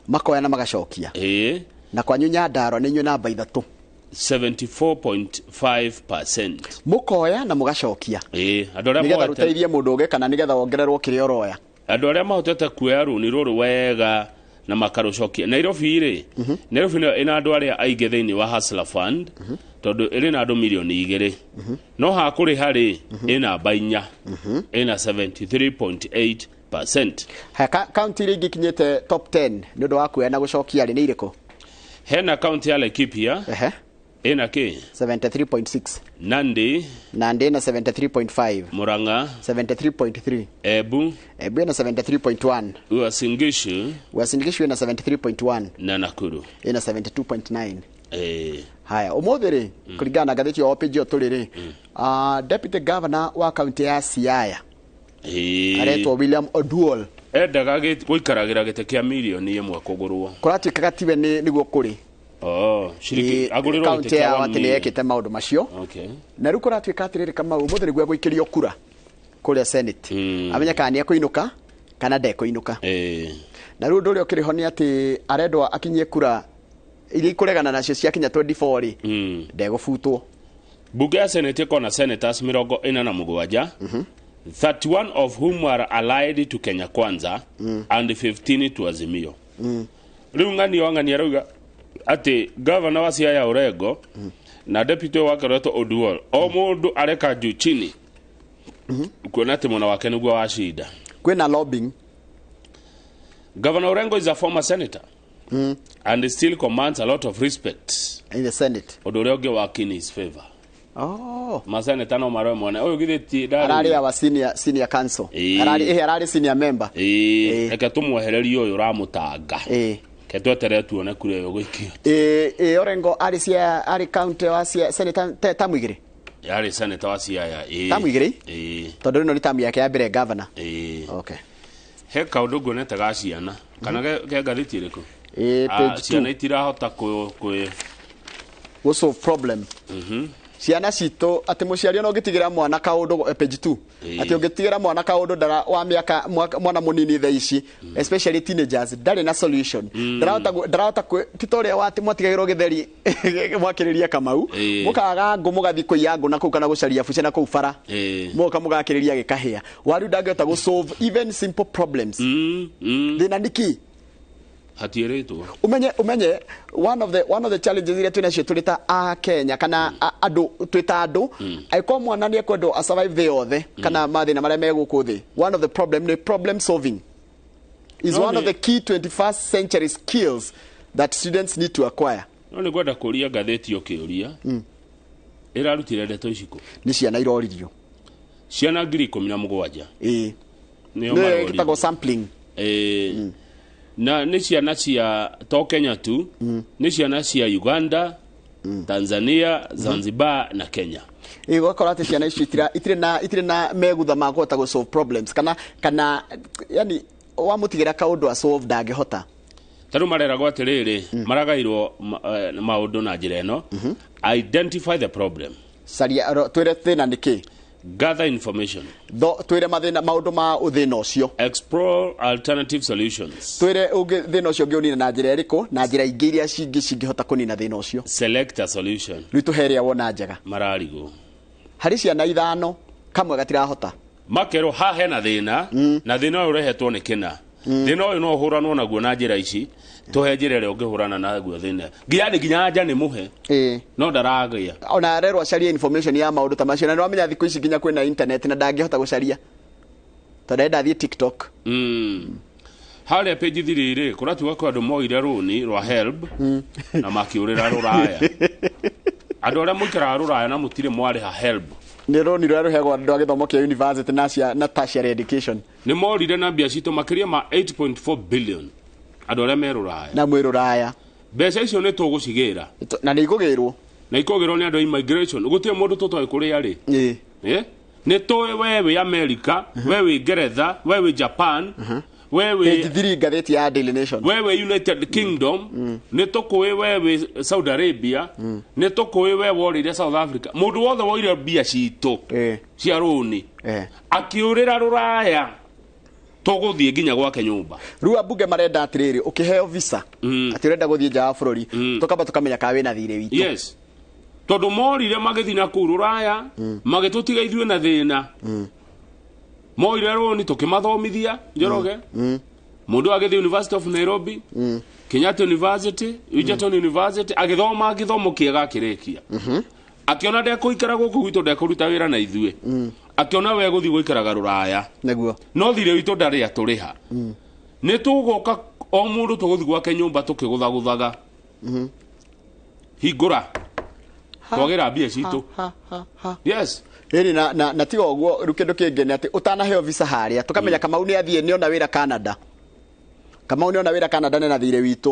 makoya na magacokia na kwa nyunya ndaro ni nyuna namba 3 74.5% mukoya na mugacokia andu aria nigetha ruteithie mundu ungi kana nigetha wongererwo kiria uroya andu aria mahotete kuya runi ruru wega na makarucokia Nairobi ri Nairobi ina andu aria aige thiini wa Asura Fund tondu iri na andu milioni 2 no ha kuri hari ina namba 4 ina 73.8%. County ringi kinyete top 10 ni undu wa kuya na gucokia ri ni iriko hena county ya Laikipia ina ki 73.6 Nandi na 73.5 Muranga 73.3 Ebu ina 73.1 Uasin Gishu ina 73.1 na Nakuru ina 72.9 haya umuthi ri kuringana na gatheti ya page turiri deputy governor wa county ya Siaya aretwo William Oduol endaga guikaragira gite kia milioni 1 kugurwo kuratuikaga tiwe niguo kuri shiriki agurirwo county ya watini yekite maundu macio na riu kuratuika atiriri kama umuthi niguo guikirio kura kuria senate amenya kana ni akuinuka kana ndekuinuka na riu ndurio kiriho ni ati arendwa akinyie kura iria ikuregana nacio cia kinya 24 ri ndegubutwo bunge ya senate kona senators 47 31 of whom are allied to Kenya Kwanza and 15 to Azimio. Riu ngani wangani arauga ati governor wa Siaya Orengo na deputy wa Karoto Oduol o mundu areka juu chini kuona ati mwana wake niguo wa shida kwina lobbying. Governor Orengo is a former senator and still commands a lot of respect in the Senate. Oduol work in his favor. Maseneta no marwe mwana oyo githiti ndari arari wa senior council arari senior member eka tumwehereria uyu ramutanga ketwetere tuone kure yo gwikio Orengo ari county wa senator tamwigire yari senator wa Siaya tamwigire tondu no ni tamu yake ya mbere governor okay he kaundu gonete gaciana kana ke gathiti iriku page 2 ciana itirahota ku solve problem ciana cito ati muciari no gitigira mwana kaundu page 2 ati ungitigira mwana kaundu ndara wa miaka mwana munini tha ici especially teenagers ndari na solution ndarahota titoria wati mwatigagirwo githeri mwakiriria Kamau mukaga ngo mugathi kuiyangu na kukana gucaria fuce na kufara muka mugakiriria gikahia wari ndangehota go solve even simple problems thina niki hatiĩrĩtwo umenye one of the challenges iria twina cio turita a Kenya kana andu twita andu aiko mwana ni ekwendo a survive the othe kana mathina maria meguku thi one of the problem solving is one of the key 21st century skills that students need to acquire. No nĩ gwenda kũria ngathĩti ũkĩũria ĩrarutire ndeto iciko nĩ ciana iroririo ciana 17,000 nĩo gĩtagwo sampling na nĩ ciana cia to Kenya tu nĩ ciana cia Uganda Tanzania Zanzibar na Kenya gũkorwo atĩ ciana icio itirĩ na megutha ma kũhota gũ solve problems kana yani wamũtigĩra kaũndũ a solve ndangĩhota taru mareragwo atĩrĩrĩ maragairwo maũndũ na njĩra ĩno identify the problem caria twĩre thĩna nĩkĩ gather information twĩre maũndũ ma thĩna ũcio explore alternative solutions twĩre thĩna ũcio ũngĩũnina na njĩra ĩrĩkũ na njĩra ingĩ iria cingĩhota kũnina thĩna ũcio select a solution rĩu tũhe ĩrĩa wona njega mararigwo harĩ ciana 5 kamwe gatirahota makerwo ha hena thĩna na thĩna ũyũ ũrehetwo nĩ kĩna thĩna ũyũ no ũhũranwo naguo na njĩra ici tũhe njĩra ĩrĩa ũngĩhũrana naguo thĩna nginya nja nĩ mũhe no ndaragĩa ona arerwo acarie information ya maũndũ ta macio na nĩ wamenya thikũ ici nginya kwĩna internet na ndangĩhota gũcaria tondũ ndathiĩ TikTok harĩa page thirĩ kũratuga kwa andũ moire rũni rwa help na makĩũrĩra rũraya andũ arĩa mũikaraga rũraya na mũtirĩ mwarĩha help nĩ rũni rũrĩa rũheagwo andũ a gĩthomo kĩa university na tertiary education nĩ morire na mbia citũ makĩria ma 8.4 billion andũ arĩa me rũraya na mwĩ rũraya mbeca icio nĩ tũgũcigĩra na nĩ igũgĩrwo nĩ andũ a immigration gũtirĩ mũndũ tũtoĩ kũrĩa arĩ nĩ tũĩ we wĩ America we wĩ Ngeretha we wĩ Japan we wĩ ngathĩti ya Daily Nation we wĩ United Kingdom nĩ tũkũĩ we wĩ Saudi Arabia nĩ tũkũĩ we worĩire South Africa mũndũ wothe woire mbia citũ cia rũni akĩũrĩra rũraya tũgũthiĩ nginya gwake nyũmba rĩu ambunge marenda atĩrĩrĩ ũkĩheo visa atĩ ũrenda gũthiĩ nja wa bũrũri tũkamba tũkamenya kana wĩna thirĩ witũ yes tondũ morire magĩthiĩ na kũu rũraya magĩtũtiga ithuĩ na thĩna moire rũni tũkĩmathomithia Njoroge mũndũ agĩthiĩ University of Nairobi Kenyatta University Egerton University agĩthoma gĩthomo kĩega akĩrĩkia akiona ndekũikara gũkũ gwitũ ndekũruta wĩra na ithuĩ akiona we gũthiĩ gũikaraga rũraya nĩguo no thirĩ witũ ndarĩ atũrĩha nĩ tũgũka o mũndũ tũgũthiĩ gwake nyũmba tũkĩgũthagũthaga hingũra twagĩra mbia citũ yes ĩrĩ na tiga ũguo rĩu kĩndũ kĩngĩ nĩ atĩ ũtanaheo visa harĩa tũkamenya Kamau nĩ athiĩ nĩ ona wĩra Canada Kamau nĩ ona wĩra Canada nĩ na thirĩ witũ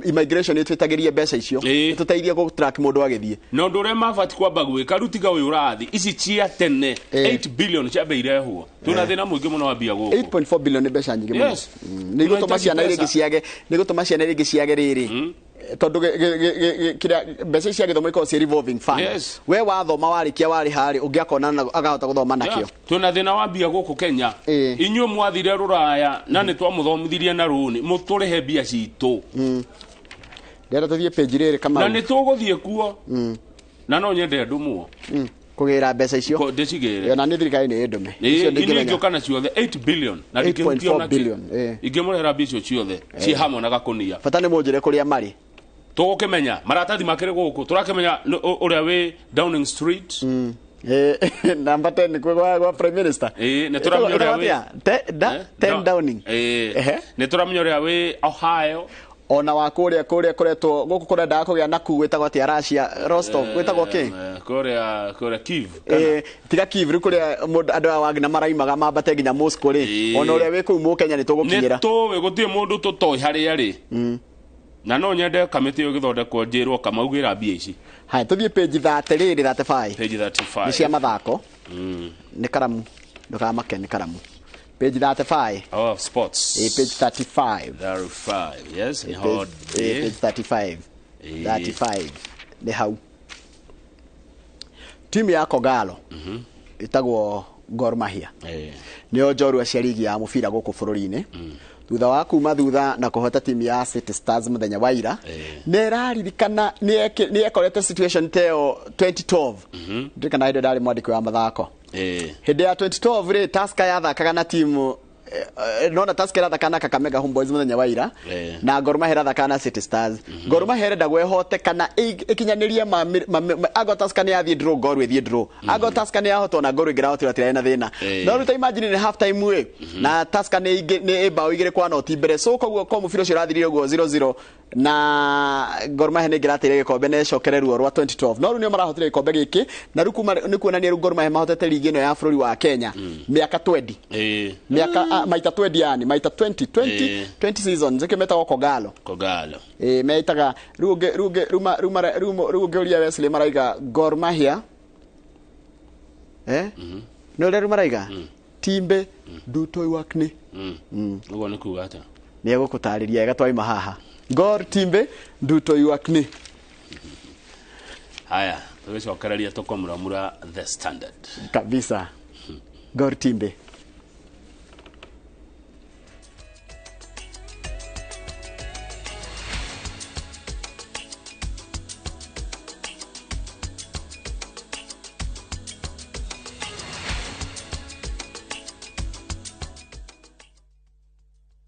immigration ĩtwĩtagĩrie mbeca icio tũteithie gũ track mũndũ agĩthiĩ na ũndũ ũrĩa mabati kwamba gwĩka rutiga ũyũ ũrathi ici cia tene 8 billion ciambe irehwo twĩna thĩna mũingĩ mũno wa mbia gũkũ 8.4 billion nĩ mbeca nyingĩ mũno nĩ gũtũma ciana irĩngĩ ciage rĩrĩ tondũ mbeca cia gĩthomo ikorwo cia revolving fund we wathoma warĩkia warĩ harĩ ũngĩakona agahota gũthoma nakĩo twĩna thĩna wa mbia gũkũ Kenya inyuĩ mwathire rũraya na nĩ twamũthomithirie na rũni mũtũrĩhe mbia citũ ndĩrenda tũthiĩ page rĩrĩ Kamau na nĩ tũgũthiĩ kuo na no nyende ndũmwo kũgĩra mbeca icio ndĩcigĩre na nĩ thirikari nĩ ndũme icio ingĩũka na ciothe 8 billion na 8.4 billion ingĩmũrehera mbia icio ciothe ciĩ hamwe na gakũnia bata nĩ mũnjĩre kũrĩa marĩ tũgũkĩmenya maratathi makĩrĩ gũkũ tũrakĩmenya ũrĩa wĩ Downing Street number 10 kwa prime minister nĩ tũramenya ũrĩa wĩ 10 Downing nĩ tũramenya ũrĩa wĩ Ohio ona wa kũrĩa kũretwo gũkũ kũrenda kũgĩa na kuu gwĩtagwo atĩa Russia Rostov gwĩtagwo kĩ kũrĩa Kyiv tiga Kyiv rĩu kũrĩa andũ a Wagner maraimaga mambate nginya Moscow rĩ ona ũrĩa wĩ kũu Kenya nĩ tũgũkinyĩra nĩ tũĩ gũtirĩ mũndũ tũtoĩ harĩa rĩ na no nyende kamĩtĩ yo gĩthondekwo njĩrwo Kamaugĩra mbia ici haya tũthiĩ page 35 page 35 nĩ cia mathako nĩ karamu ndũkamake nĩ karamu page 35 of sports page 35 yes page 35 nĩ hau timu ya Kogalo ĩtagwo Gor Mahia nĩyo njorua cia ligi ya mũbira gũkũ bũrũri-inĩ thutha wa kuma thutha na kũhota timu ya City Stars mũthenya wa ira nĩ ĩraririkana nĩ ekorete situation teo 2012 ndikana hĩndĩ ndarĩ mwandĩki wa mathako hĩndĩ ya 2012 rĩ Tusker yathakaga na timu nona Tusker thakana Kakamega Homeboys muthenya wa ira na Gor Mahia thakana City Stars Gor Mahia renda gwehote kana ikinyanirie ago Tusker ni athie draw Gor withie draw ago Tusker ni ahotwo na Gor ingira hotira tira na thina no ruta imagine ni half time we na Tusker ni bao igire kwa noti mbere so koguo ko mubira ucio rathirire uguo 0-0 na Gor Mahia ni ngiratire gikombe ne cokereruo rwa 2012 no ru ni marahotire gikombe giki na ruku ni kuonania Gor Mahia mahotete ligi ino ya bũrũri wa Kenya miaka 20 miaka maita 20 yani maita 20 seasons zikimetagwo kogalo meitaga ruge uria Wesley maraiga Gor Mahia no le maraiga timbe nduto iwakni ugo ni kuga ata ni egukutariria gatwaima haha Gor timbe nduto iwakni haya tugicokereria Kũmuramura the Standard kabisa Gor timbe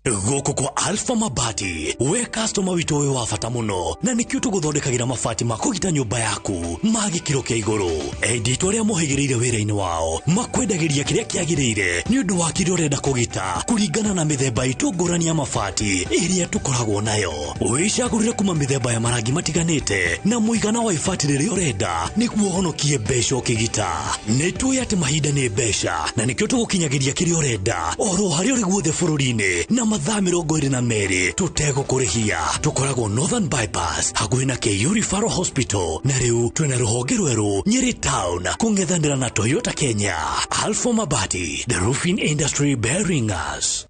Gũkũ kwa Alpha Mabati we customer witũ wĩ wa bata mũno na nĩkĩo tũgũthondekagĩra mabati ma kũgita nyũmba yaku ma gĩkĩro kĩa igũrũ enditũ arĩa mohĩgĩrĩire wĩra-inĩ wao makwendagĩria kĩrĩa kĩagĩrĩire nĩ ũndũ wa kĩrĩa ũrenda kũgita kũringana na mĩthemba itũ ngũrani ya mabati ĩrĩa tũkoragwo nayo wĩcagũrĩre kuma mĩthemba ya marangi matiganĩte na mũigana wa ibati rĩrĩa ũrenda nĩguo ũhonokie mbeca ũkĩgita nĩtũĩ atĩ mahinda nĩ mbeca na nĩkĩo tũgũkinyagĩria kĩrĩa ũrenda oro harĩa ũrĩ guothe bũrũri-inĩ na mathaa 22 tutegũkũrĩhia tukoragwo Northern Bypass hakuhĩ na KU Referral Hospital na rĩu twĩna rũhonge rwerũ Nyeri Town kũng'ethanĩra na Toyota Kenya Alpha Mabati the roofing industry bearing us.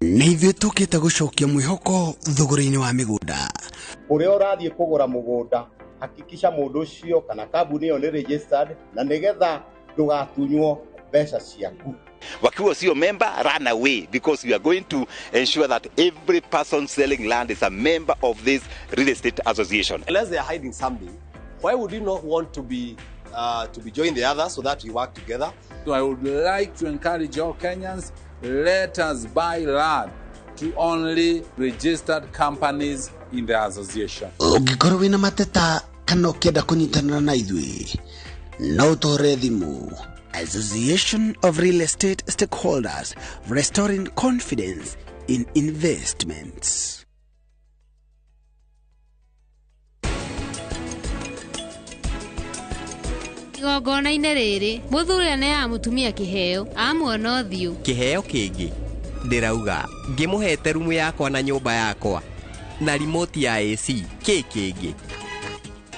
Nĩ ithuĩ tũkĩte gũcokia mwĩhoko thogora-inĩ wa mĩgũnda ũrĩa ũrathiĩ kũgũra mũgũnda hakikisha mũndũ ũcio kana kambuni ĩyo nĩ registered na nĩgetha ndũgatunywo mbeca ciaku. Wakiwa sio member, run away because we are going to ensure that every person selling land is a member of this real estate association. Unless they are hiding something, why would you not want to be join the others so that we work together? So I would like to encourage all Kenyans, let us buy land to only registered companies in the association. Ũngĩkorwo wĩna mateta kana ũkĩenda kũnyitanĩra na ithuĩ no ũtũhũre thimũ. Association of Real Estate Stakeholders, restoring confidence in investments. Igongona-inĩ rĩrĩ mũthuri nĩ amutumia kĩheo amuona ũthiũ kĩheo kĩngĩ ndĩrauga ngĩmũhete rumu yakwa na nyũmba yakwa na remote ya AC kĩngĩ.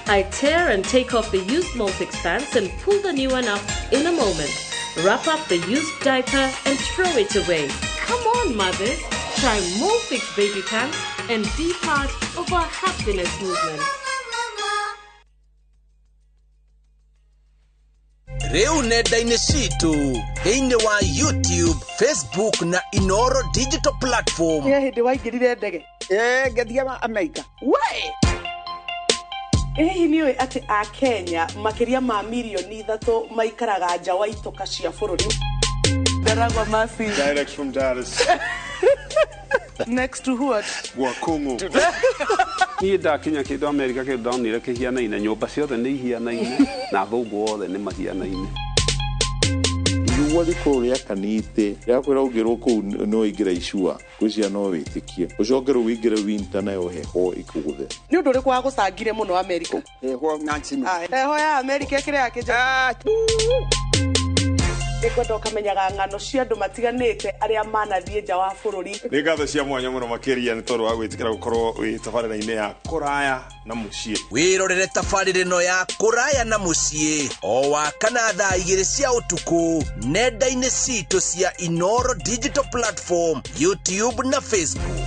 I tear and take off the used Molfix pants and pull the new one up in a moment. Wrap up the used diaper and throw it away. Come on, mothers. Try Molfix baby pants and be part of our happiness movement. Rĩu nenda-inĩ citũ thĩinĩ wa YouTube, Facebook na Inooro Digital Platform. Hĩndĩ waingĩrire ndege ngĩthiĩ Amerika. Hihi nĩ ũĩ atĩ a Kenya makĩria ma milioni 3 maikaraga nja wa itoka cia bũrũri. Ndaragwa Masi. Direct from Dar es Salaam. Next to what? Wakungu. Niĩ ndakinya kĩndũ Amerika kĩndũ ndonire kĩhianaine nyũmba ciothe nĩ ihianaine na athũngũ othe nĩ mahianaine. Igua rĩkorwo rĩakanĩte rĩakwĩra ũngĩrwo kũu no ingĩra icua gwĩcia no wĩtĩkie ũcokerwo wĩingĩre winter nayo heho ikũgũthe. Nĩ ũndũ ũrĩkũ wagũcangire mũno Amerika? Heho ng'ancino. Heho ya Amerika ĩkĩrĩ yakĩnja. Nĩkwenda ũkamenyaga ng'ano cia andũ matiganĩte arĩa manathiĩ nja wa bũrũri. Nĩ ngatho cia mwanya mũno makĩria nĩ tondũ wa gwĩtĩkĩra gũkorwo wĩ tabarĩra-inĩ ya kũraya na mũciĩ. Wĩrorere tabarĩra ĩno ya kũraya na mũciĩ o wakana thaa 2 cia ũtukũ nenda-inĩ citũ cia Inooro Digital Platform, YouTube na Facebook.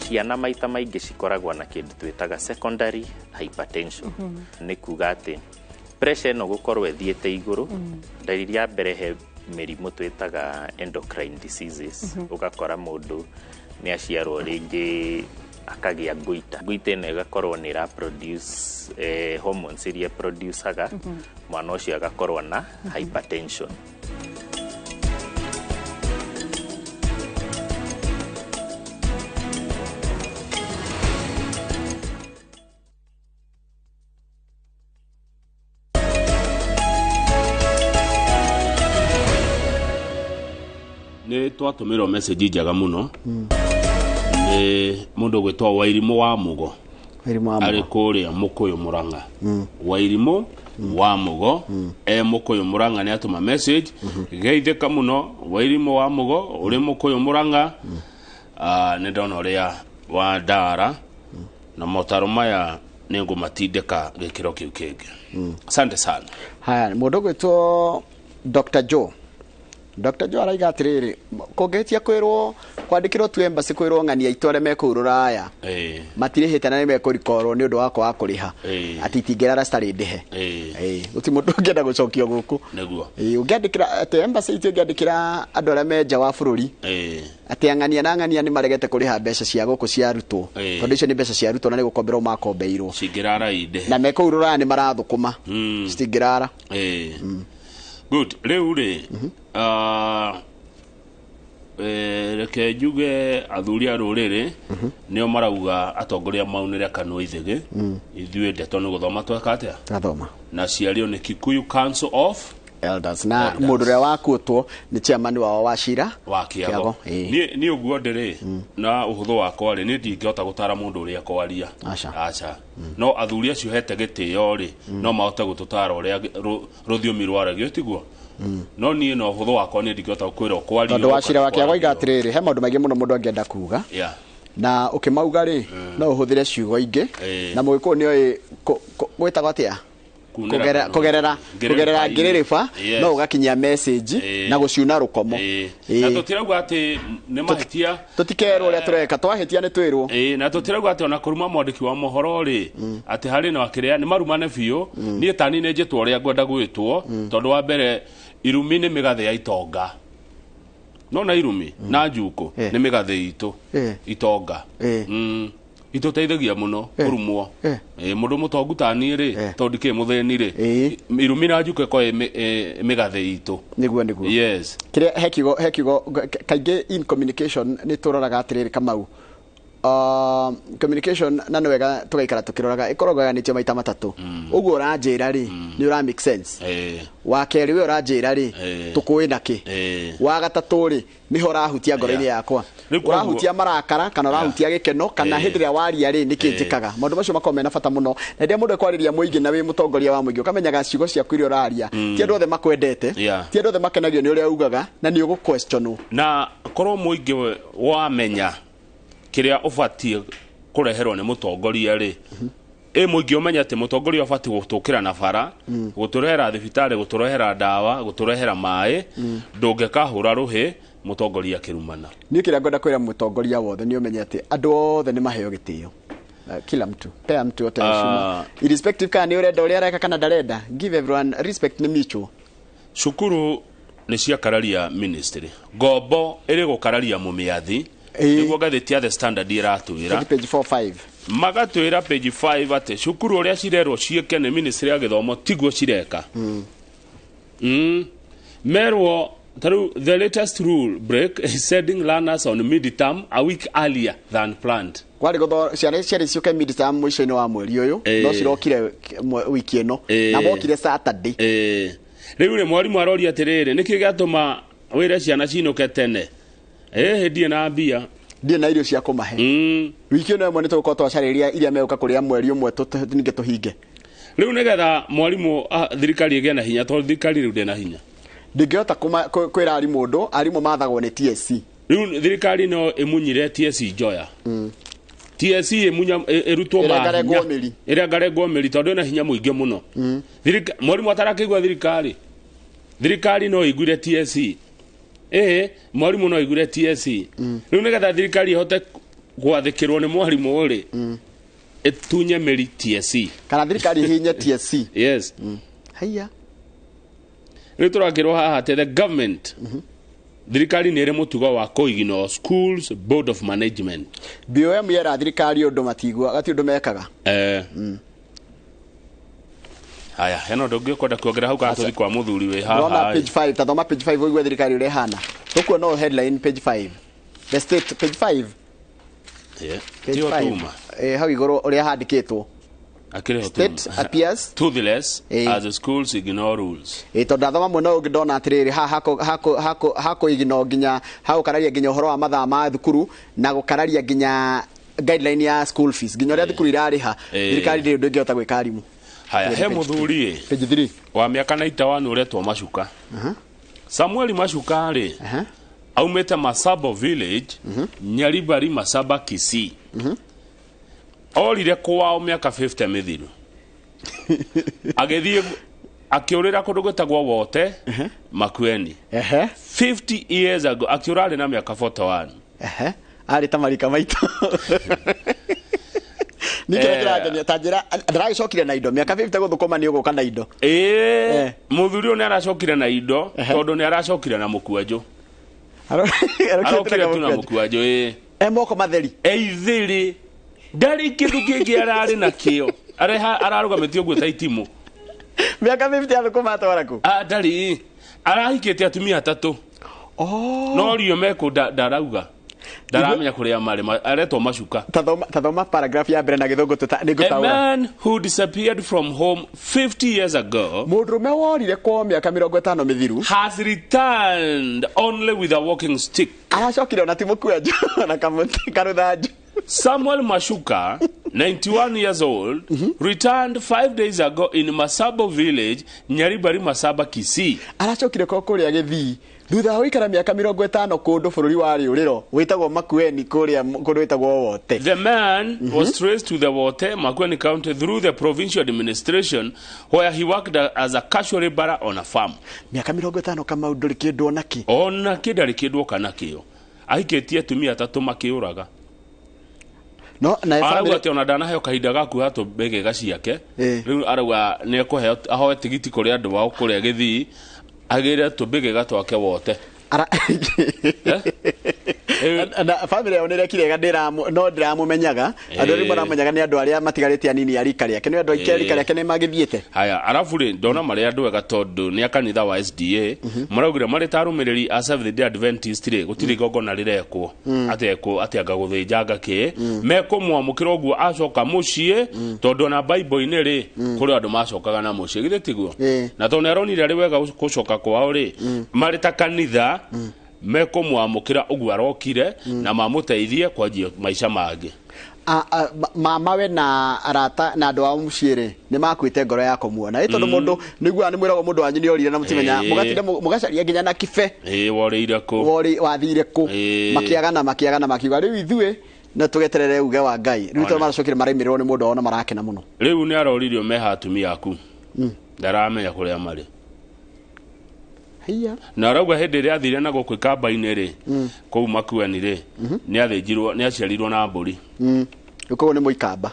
Ciana maita maingĩ cikoragwo na kĩndũ twĩtaga secondary hypertension. Nĩ kuga atĩ pressure ĩno gũkorwo ĩthiĩte igũrũ, dalili ya mbere he mĩrimũ twĩtaga endocrine diseases. Ũgakora mũndũ nĩ aciarwo rĩngĩ akagia guita ĩno ĩgakorwo nĩ ĩra produce hormones iria producaga mwana ũcio agakorwo na hypertension. Nĩ twatũmĩrwo message njega mũno nĩ mũndũ gwĩtwa Wairimũ wa Mũgo arĩ kũrĩa Mũkũyũ Mũrang'a. Wairimũ wa Mũgo Mũkũyũ Mũrang'a nĩ atũma message geithĩka mũno. Wairimũ wa Mũgo ũrĩ Mũkũyũ Mũrang'a, nĩ ndona ũrĩa wa ndara na motaro maya nĩ ngũmatindĩka gĩkĩro kĩu kĩngĩ. Asante sana. Haya, mũndũ gwĩtwo Dr. Joe araiga atĩrĩrĩ, kũngĩhĩtia kwĩrwo kwandĩkĩrwo tu embassy kwĩrwo ng'ania itware mekũu Rũraya matirĩhĩte na nĩmekũrikorwo nĩ ũndũ wa kwaga kũrĩha atĩ itingĩrara citarĩ ndĩhe. Gũtirĩ mũndũ ũngĩenda gũcokio gũkũ ũngĩandĩkĩra atĩ embassy itũ ĩngĩandĩkĩra andũ arĩa me nja wa bũrũri atĩ ang'ania na ang'ania nĩ maregete kũrĩha mbeca cia gũkũ cia arutwo, tondũ icio nĩ mbeca cia arutwo na nĩ gũkomberwo makombeirwo cingĩrara inde na mekũu Rũraya nĩ marathũkũma citingĩrara. Good. Rĩu rĩ reke njuge athuri a rũrĩrĩ nĩo marauga atongoria maunĩre kanua ithĩgĩ ithuĩ ndeto nĩ gũthoma tweka atĩa twathoma na ciario nĩ Kikuyu Council of Elders na mũndũ ũrĩa wakuotwo nĩ chairman wao wa Cira wa Kĩago. Niĩ ũguo ndĩrĩ na ũhũthũ wakwa rĩ nĩ ndingĩhota gũtara mũndũ ũrĩa kwaria aca no athuri acio hete gĩtĩo rĩ no mahote gũtũtara ũrĩa rũthiomi rwaragio tiguo. No niĩ no ũhũthũ wakwa nĩ ndingĩhota kwĩra kwaria tondũ wa Cira wa Kĩago aiga atĩrĩrĩ he maũndũ maingĩ mũno mũndũ angĩenda kuga na ũkĩmauga rĩ no ũhũthĩre ciugo ingĩ na mũgĩkũyũ nĩoĩ gwĩtagwo atĩa kugerera ngĩrĩrĩba no ũgakinyia message na gũciuna rũkomo. Na tũtirauga atĩ nĩ mahĩtia tũtikerwo ũrĩa tũreka twahĩtia nĩ twĩrwo na tũtirauga atĩ ona kũruma mwandĩki wa mohoro rĩ atĩ harĩ na wakĩrĩa nĩ marumane biũ. Niĩ tani nĩ njĩtwo ũrĩa ngwenda gwĩtwo tondũ wa mbere irumi nĩ mĩgathĩ ya itonga no na irumi na njuko nĩ mĩgathĩ itũ itonga ituteithagia mũno kurumwo mũndũ mũtongu tani rĩ tondũ kĩ mũtheni rĩ irumi na njuko ko mĩgathĩ itũ niguo yes kĩrĩa hekigo kaingĩ in communication nĩ tũroraga atĩrĩrĩ Kamau communication na nĩ wega tũgaikara tũkĩroraga ĩkoragwo yanĩtio maita matatũ. Ũguo ũranjĩra rĩ nĩ ũra make sense. Wa kerĩ we ũranjĩra rĩ tũkũĩ nakĩ. Wa gatatũ rĩ niho ũrahutia ngoro-inĩ yakwa ũrahutia marakara kana ũrahutia gĩkeno kana hĩndĩ ĩrĩa waria rĩ nĩkĩ njĩkaga. Maũndũ macio makoragwo mena bata mũno na rĩrĩa mũndũ ekwarĩria mũingĩ na wĩ mũtongoria wa mũingĩ ũkamenyaga ciugo ciaku iria ũraria ti andũ othe makwendete ti andũ othe makenagio nĩ ũrĩa ugaga na nĩ ũgũ question na korwo mũingĩ wamenya kĩrĩa ũbatie kũreherwo nĩ mũtongoria rĩ mũingĩ ũmenya atĩ mũtongoria ũbatie gũtũkĩra na bara gũtũrehera thibitarĩ gũtũrehera ndawa gũtũrehera maĩ ndũngĩkahũra rũhĩ mũtongoria kĩrumana. Niĩ kĩrĩa ngwenda kwĩra mũtongoria wothe nĩ ũmenye atĩ andũ othe nĩ maheo gĩtĩo kila mtu pea mtu yote heshima irrespective kana nĩ ũrenda ũrĩa areka kana ndarenda give everyone respect nĩ mutual. Cukuru nĩ ciakararia ministry ngombo ĩrĩ gũkararia mũmĩathi nĩguo ngathĩti ya The Standard ĩratwĩra page 45 magatwĩra page 5 atĩ cukuru ũrĩa cirerwo ciĩke nĩ ministry ya gĩthomo tiguo cireka. Merwo the latest rule break is sending learners on mid-term a week earlier than planned. Kwari gotho ciana ciarĩ ciũke mid-term mũico-inĩ wa mweri ũyũ no cirokire wiki ĩno na mokire Saturday. Rĩu rĩ mwarimũ aroria atĩrĩrĩ nĩkĩ gĩatũma wĩre ciana cinũke tene ndie na mbia ndie na irio cia kũmahe wiki ĩno ĩmwe nĩ tũgũkorwo twacarĩria iria megũka kũrĩa mweri ũmwe ningĩ tũhinge. Rĩu nĩgetha mwarimũ thirikari ĩgĩe na hinya tondũ thirikari rĩu ndĩ na hinya ndingĩhota kwĩra arimũ mathagwo nĩ TSC. Rĩu thirikari no ĩmunyire TSC njoya TSC ĩrutwo ĩrĩa ngarengwo mĩri tondũ ĩna hinya mũingĩ mũno. Mwarimũ atarakĩigua thirikari no ĩiguire TSC mwarimũ no ĩiguire TSC. Rĩu nĩgetha thirikari ĩhote gwathĩkĩrwo nĩ mwarimũ ũrĩ ĩtunye mĩri TSC kana thirikari hinya TSC. Yes haya rĩu tũrakĩrwo haha atĩ the government thirikari nä ä rä må tugo wa kå ignore schools board of management. BOM yera thirikari å ndå matigua gati å ndå mekaga. Haya, hena ndå ngä kwenda kuongera hau kana tå thi kwa må thuri wä haha. Rona page 5, tathoma page 5 ũigue thirikari ũrĩa hana. Tũkuo no headline page 5. The state page 5. Page 5. Hau igũrũ ũrĩa handĩkĩtwo. State appears toothless as the schools ignore rules. Tondũ ndathoma mwena ũngĩ ndona atĩrĩrĩ hako ignore nginya hagũkararia nginya ũhoro wa mathaa ma thukuru na gũkararia nginya guideline ya school fees nginya ũrĩa thukuru irarĩha thirikari ndĩrĩ ũndũ ĩngĩhota gwĩka arimũ. Haya, he mũthuri page 3 wa mĩaka 91 ũretwo Macuka. Samuel Macuka rĩ aumĩte Masabo village Nyaribari Masaba Kisii. Orire kwao mĩaka 50 mĩthiru agĩthiĩ akĩũrĩra kũndũ gwĩtagwo Wote Makueni 50 years ago akĩũra arĩ na mĩaka 41 arĩ ta marika maitũ nĩkĩo kĩrangenia ta njĩra ndaragĩcokire na indo mĩaka 50 gũthũkũma nĩ ũgũka na indo mũthuri ũyũ nĩ aracokire na indo tondũ nĩ aracokire na mũkwanjũ arokire tu na mũkwanjũ moko matheri ithiri ndari kindu kingi arari na kio ararugamĩtio guo ta itimũ mĩaka 50 athũkũma atwara kũ ndari arahikĩte atumia 3 no rio meko ndarauga ndaramenya kũrĩa marĩ aretwo Macuka. Tathoma paragraph ya mbere na gĩthũngũ nĩngũtaũra. A man who disappeared from home 50 years ago, mũndũrũme worire kwao mĩaka 50 mĩthiru, has returned only with a walking stick. Aracokire ona ti mũkwanjũ na karũthanju. Samuel Macuka, 91 years old, returned 5 days ago in Masabo village, Nyaribari Masaba Kisii. Aracokire kwao kũrĩa Gĩthii thutha wa gũikara mĩaka 50 kũndũ bũrũri wa rĩũrĩro wĩtagwo Makueni kũrĩa kũndũ wĩtagwo Wote. The man was traced to the Wote, Makueni County through the provincial administration where he worked as a casual laborer on a farm. Mĩaka 50 Kamau ndũrĩ kĩndũ onakĩ. Onakĩ ndarĩ kĩndũ oka nakĩo. Ahikĩtie atumia 3 makĩũraga. No na family ati ona ndanaheo kahinda gaku hato bege gaciake riu arauga ne kuhe ahoe tigiti kuri andu wao kuria Githii agire tubige gatwake Wote na family yao nire kirega no ndiramumenyaga andu ri maramenyaga ni andu aria matigarite anini arika riake ni andu aikeri riake ni magithiete. Haya, arafu ri ndona mari andu ega tondu ni akanitha wa SDA maraugire mari tarumiriri a Seventh Day Adventist ri gutiri gogona rirekwo ati anga guthinjanga ki mekumwamukira oguo acoka mucie tondu na Bible ini ri kuri andu macokaga na mucie githe tiguo na tondu aronire ari wega gucoka kwao ri mari ta kanitha mekumwamukira oguo arokire na mamuteithie kwanjia maisha mangĩ. Mama we na arata na andu a muciĩ ni makwite ngoro yako muona tondu mundu niguo ni mwiragwo mundu wanyu ni orire na mutimenya mugatinde mugacaria nginya na kibe worire ku wathire ku makiagana makiuga riu ithuĩ na tugeterere uge wa Ngai riu to maracokire maraimirwo ni mundu ona marakena muno riu ni aroririo meha atumia aku ndaramenya kuria mari na rauga hindi ria athire na gukũ kamba-inĩ ri kũu Makueni ri ni athinjirwo ni aciarirwo na mbũri uko ni muikamba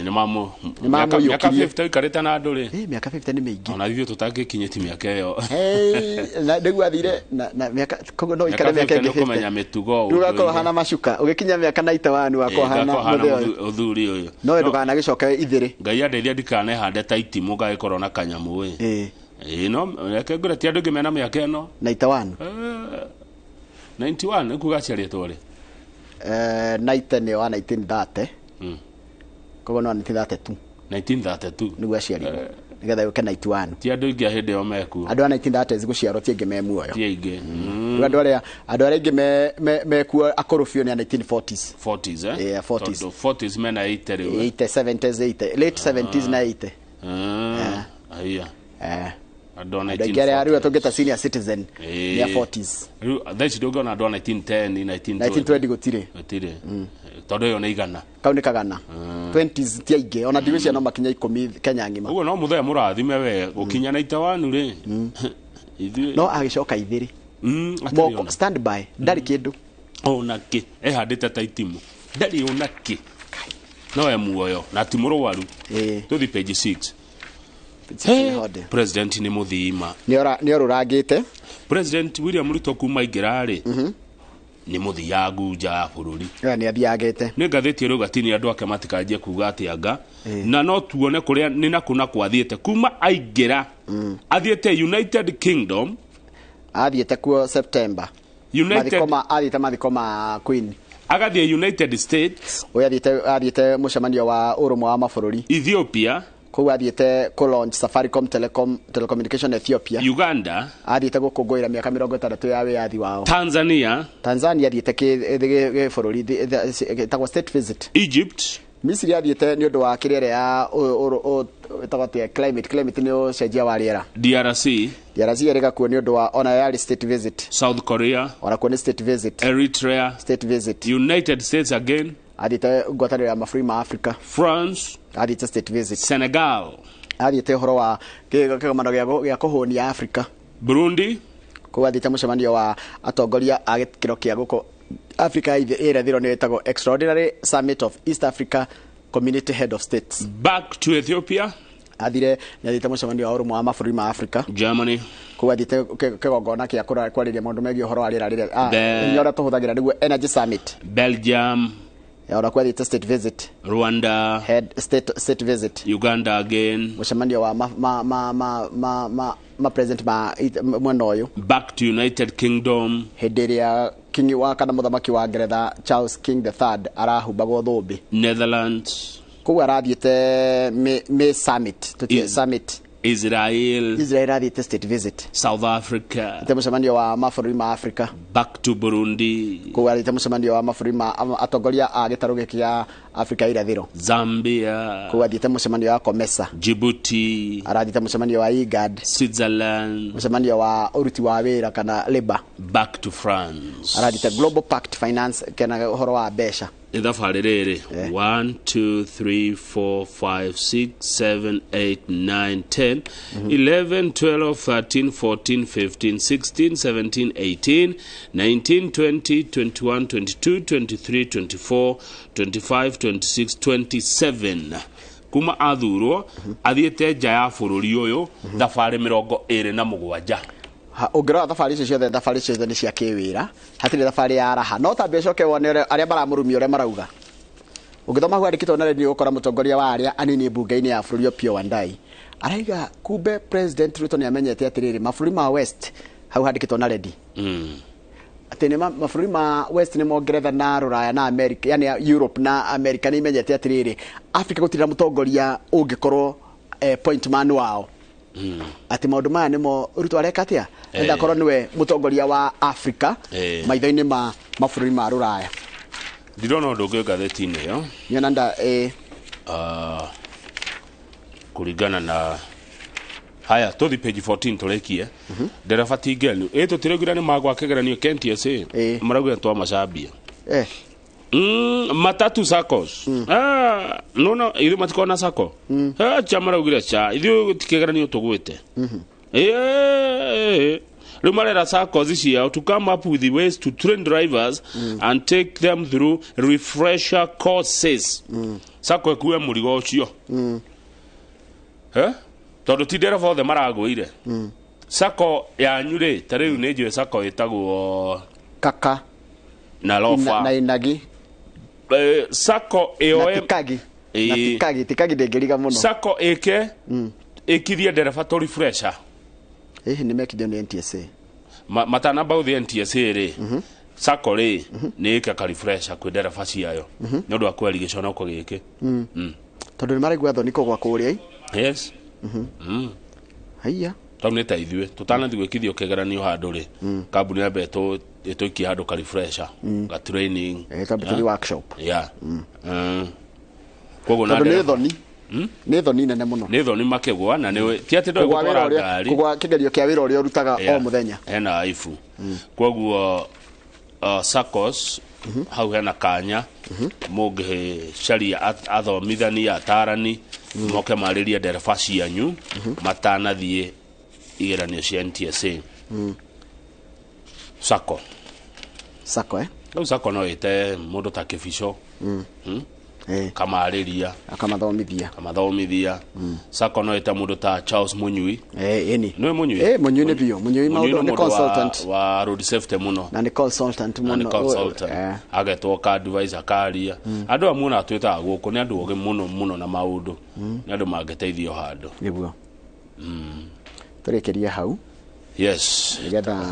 ni mamu miaka 50 ikarite na andu ri miaka 50 ni mingi ona ithuĩ tũtangĩkinyĩti mĩaka ĩyo na nĩguo athire na miaka koguo no ikare miaka 50 kumenya mĩtugo ugakorwo hana Macuka ugikinya miaka 91 wakorwo hana uthuri uyu no ndũkanagĩcoke ithire Ngai andeithia ndikanehande ta itimũ ngagĩkorwo na kanyamũ no reke ngore ti andu ngimena miaka ino 91 91 kuga ciaritwo ri 90 ni wa 1930 kogo no 1932 niguo aciarirwo nigetha yuke 91 ti andu ingi hindi yo meku andu a 1930 guciarwo ti ingi me muoyo ti ingi andu aria ingi meku akuru biũ ni 1940s 40s yeah 40s 40s mena 80 riu 80 70s 80 late 70s na 80 aya andu 1940 riu atungita senior citizen ni 40s riu thaici ndungona andu 1910 1920 gutire tondu yo ni igana kau ni kagana 20s ti aingi ona division no makinya 10 Kenya ngima uguo no muthee murathime we gukinya 91 ri no agicoka ithiri moko stand by ndari kindu ona ki ehandite ta itimu ndari ona ki no muoyo na ti mũrũaru tuthi page 6 president ni muthima ni orurangite President William Ruto kuma ingirari ni muthiangu nja ya bururi ni athiagite ni ngathĩti rĩu gatini andũ ake matikanjie kuga atĩ anga na no tuone kũrĩa nĩ na kuna kwathiĩte kuma aingĩra athiĩte United Kingdom athiĩte kuo September athiĩte mathiko ma Queen agathie United States athiĩte mũcemanio wa ũrũmwe wa mabũrũri Ethiopia kũu athiĩte kũ-launch Safaricom Telecommunication Ethiopia Uganda athiĩte gũkũngũĩra mĩaka 60 ya wĩyathi wao Tanzania athiĩte bũrũri ĩtagwo state visit Egypt Misiri athiĩte nĩ ũndũ wa kĩrĩa ya ĩtagwo climate nĩ ũcenjia wa rĩera DRC ĩrĩga kuo nĩ ũndũ wa ona yarĩ state visit South Korea ona kuo nĩ state visit Eritrea state visit United States again athiĩte ngwatanĩro ya mabũrũri ma Africa France athiĩte state visit Senegal athiĩte ũhoro wa kĩgomano gĩa kũhũnia Africa Burundi kũu athiĩte mũcemanio wa atongoria a gĩkĩro kĩa gũkũ Africa ĩrathĩro nĩ ĩtagwo Extraordinary Summit of East Africa Community Head of States back to Ethiopia athiĩte mũcemanio wa ũrũmwe wa mabũrũri ma Africa Germany kũu athiĩte kĩgongona kĩa kwarĩria maũndũ megiĩ ũhoro wa rĩera rĩrĩa ũrĩa tũhũthagĩra nĩguo Energy Summit Belgium ona kwa athiĩte state visit Rwanda state visit Uganda again mũcemanio wa president mwena ũyũ back to United Kingdom hĩndĩ ĩrĩa king wa kana mũthamaki wa Ngeretha Charles King III arahumbagwo thũmbĩ Netherlands kũu arathiĩte summit Israel athiĩte state visit South Africa mũcemanio wa mabũrũri ma Africa back to Burundi kũu athiĩte mũcemanio wa mabũrũri ma atongoria a gĩtarũ gĩkĩ kĩa Africa irathĩro Zambia kũu athiĩte mũcemanio wa COMESA Djibouti arathiĩte mũcemanio wa IGAD Switzerland mũcemanio wa ũruti wa wĩra kana labor back to France arathiĩte Global Pact Finance kana ũhoro wa mbeca ithabarĩ rĩrĩ 1 2 3 4 5 6 7 8 9 10 11 12 13 14 15 16 17 18 19 20 21 22 23 24 25 26 27 kuma athurwo athiĩte nja ya bũrũri ũyũ thabarĩ 27 ũngĩrora thabarĩ icio ciothe nĩ cia kĩwĩra hatirĩ thabarĩ ya raha no ta mbeca ũkewone arĩa maramũrumia ũrĩa marauga ũngĩthoma hau andĩkĩtwo na redio ũgũkora mũtongoria wa arĩa anini mbunge-inĩ ya bũrũri Opiyo Wandayi araiga kumbe President Ruto nĩ amenyete atĩrĩrĩ mabũrũri ma West hau handĩkĩtwo na redio atĩ nĩ mabũrũri ma West nĩ mo Ngeretha na Rũraya na America yani Europe na America nĩ imenyete atĩrĩrĩ Africa gũtirĩ na mũtongoria ũngĩkorwo point man wao ati maundu maya nimo Ruto areka atia enda korwo niwe mutongoria wa Africa maitho-inĩ ma mabũrũri ma Rũraya ndirona ũndũ ũngĩ ngathĩti-inĩ ĩyo nyona nda kũringana na haya tũthi page 14 tũrĩkie ndereba tingenu tũtirĩgwira nĩ magwa kĩgeranio KNTSA marauga twamacambia matatu SACCOs no ithu matikona SACCO cha maraugire cha ithu tikegeranio tugwite rĩu marera SACCOs ciao to come up with the ways to train drivers and take them through refresher courses SACCO ekuwe mũrigo ũcio tondũ ti ndereba othe maragwĩire SACCO yanyu rĩ ta rĩu nĩ njũĩ SACCO ĩtagwo Kaka na Lofa na Inagi SACCO EOM tikagi ndengeriga muno SACCO eke ikithia ndereba to refresher nĩ mekithio nĩ NTSA matana about the NTSA rĩ SACCO rĩ nĩ ĩka ka refresher kwĩ ndereba ciayo nĩ ũndũ wa kwĩrigicana ũko gĩkĩ tondũ nĩ maraigua thoni kũgwa kũrĩa yes haiya tondũ nĩ ta ithuĩ tũtanathiĩ gwĩkithio kĩgeranio handũ rĩ kambuni ya mbetũ ĩtũikie handũ ka refresher ga training tũrĩ workshop koguo na nĩ thoni nĩ thoni nene mũno nĩ thoni makĩgwa na nĩ ti atĩ ndoi gũtwara ngari kũgwa kĩgerio kĩa wĩra ũrĩa ũrutaga o mũthenya hena aibu koguo SACCOs hau hena kanya mũngĩ caria athomithania atarani moke marĩrie ndereba cianyu matanathiĩ igeranio cia NTSA SACCO SACCO rĩu SACCO no ĩte mũndũ ta Kĩbico kamarĩria kamathomithia sako no ĩta mũndũ ta Charles Munyui nĩwe Munyui Munyui nĩ biũ Munyui maũndũ nĩ consultant wa road safety mũno na nĩ consultant mũno agetwo ka advisor karia andũ amwe na twĩtaga gũkũ nĩ andũ ogĩ mũno na maũndũ nĩ andũ mangĩteithio handũ nĩguo tũrĩkĩrie hau yes nĩgetha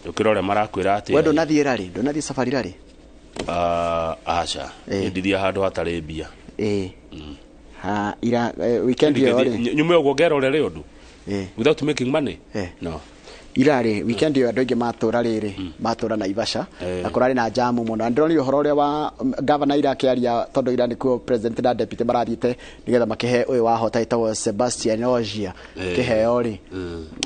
ukirore marakwira ati wewe ndonathiĩ rari ndonathiĩ safari rari acha ndithia handu hatari mbia ha ira weekend yo ri nyume ugongerore ri undu without making money no irari weekend yo andũ aingĩ matura rĩrĩ matura Naivasha na kũrarĩ na jamu mũno ndĩroni ũhoro ũrĩa wa governor irakĩaria tondũ ira nĩkuo president na deputy marathiĩte nĩgetha makihe ũyũ wa hota ĩtagwo Sebastian Ogia kĩheo rĩ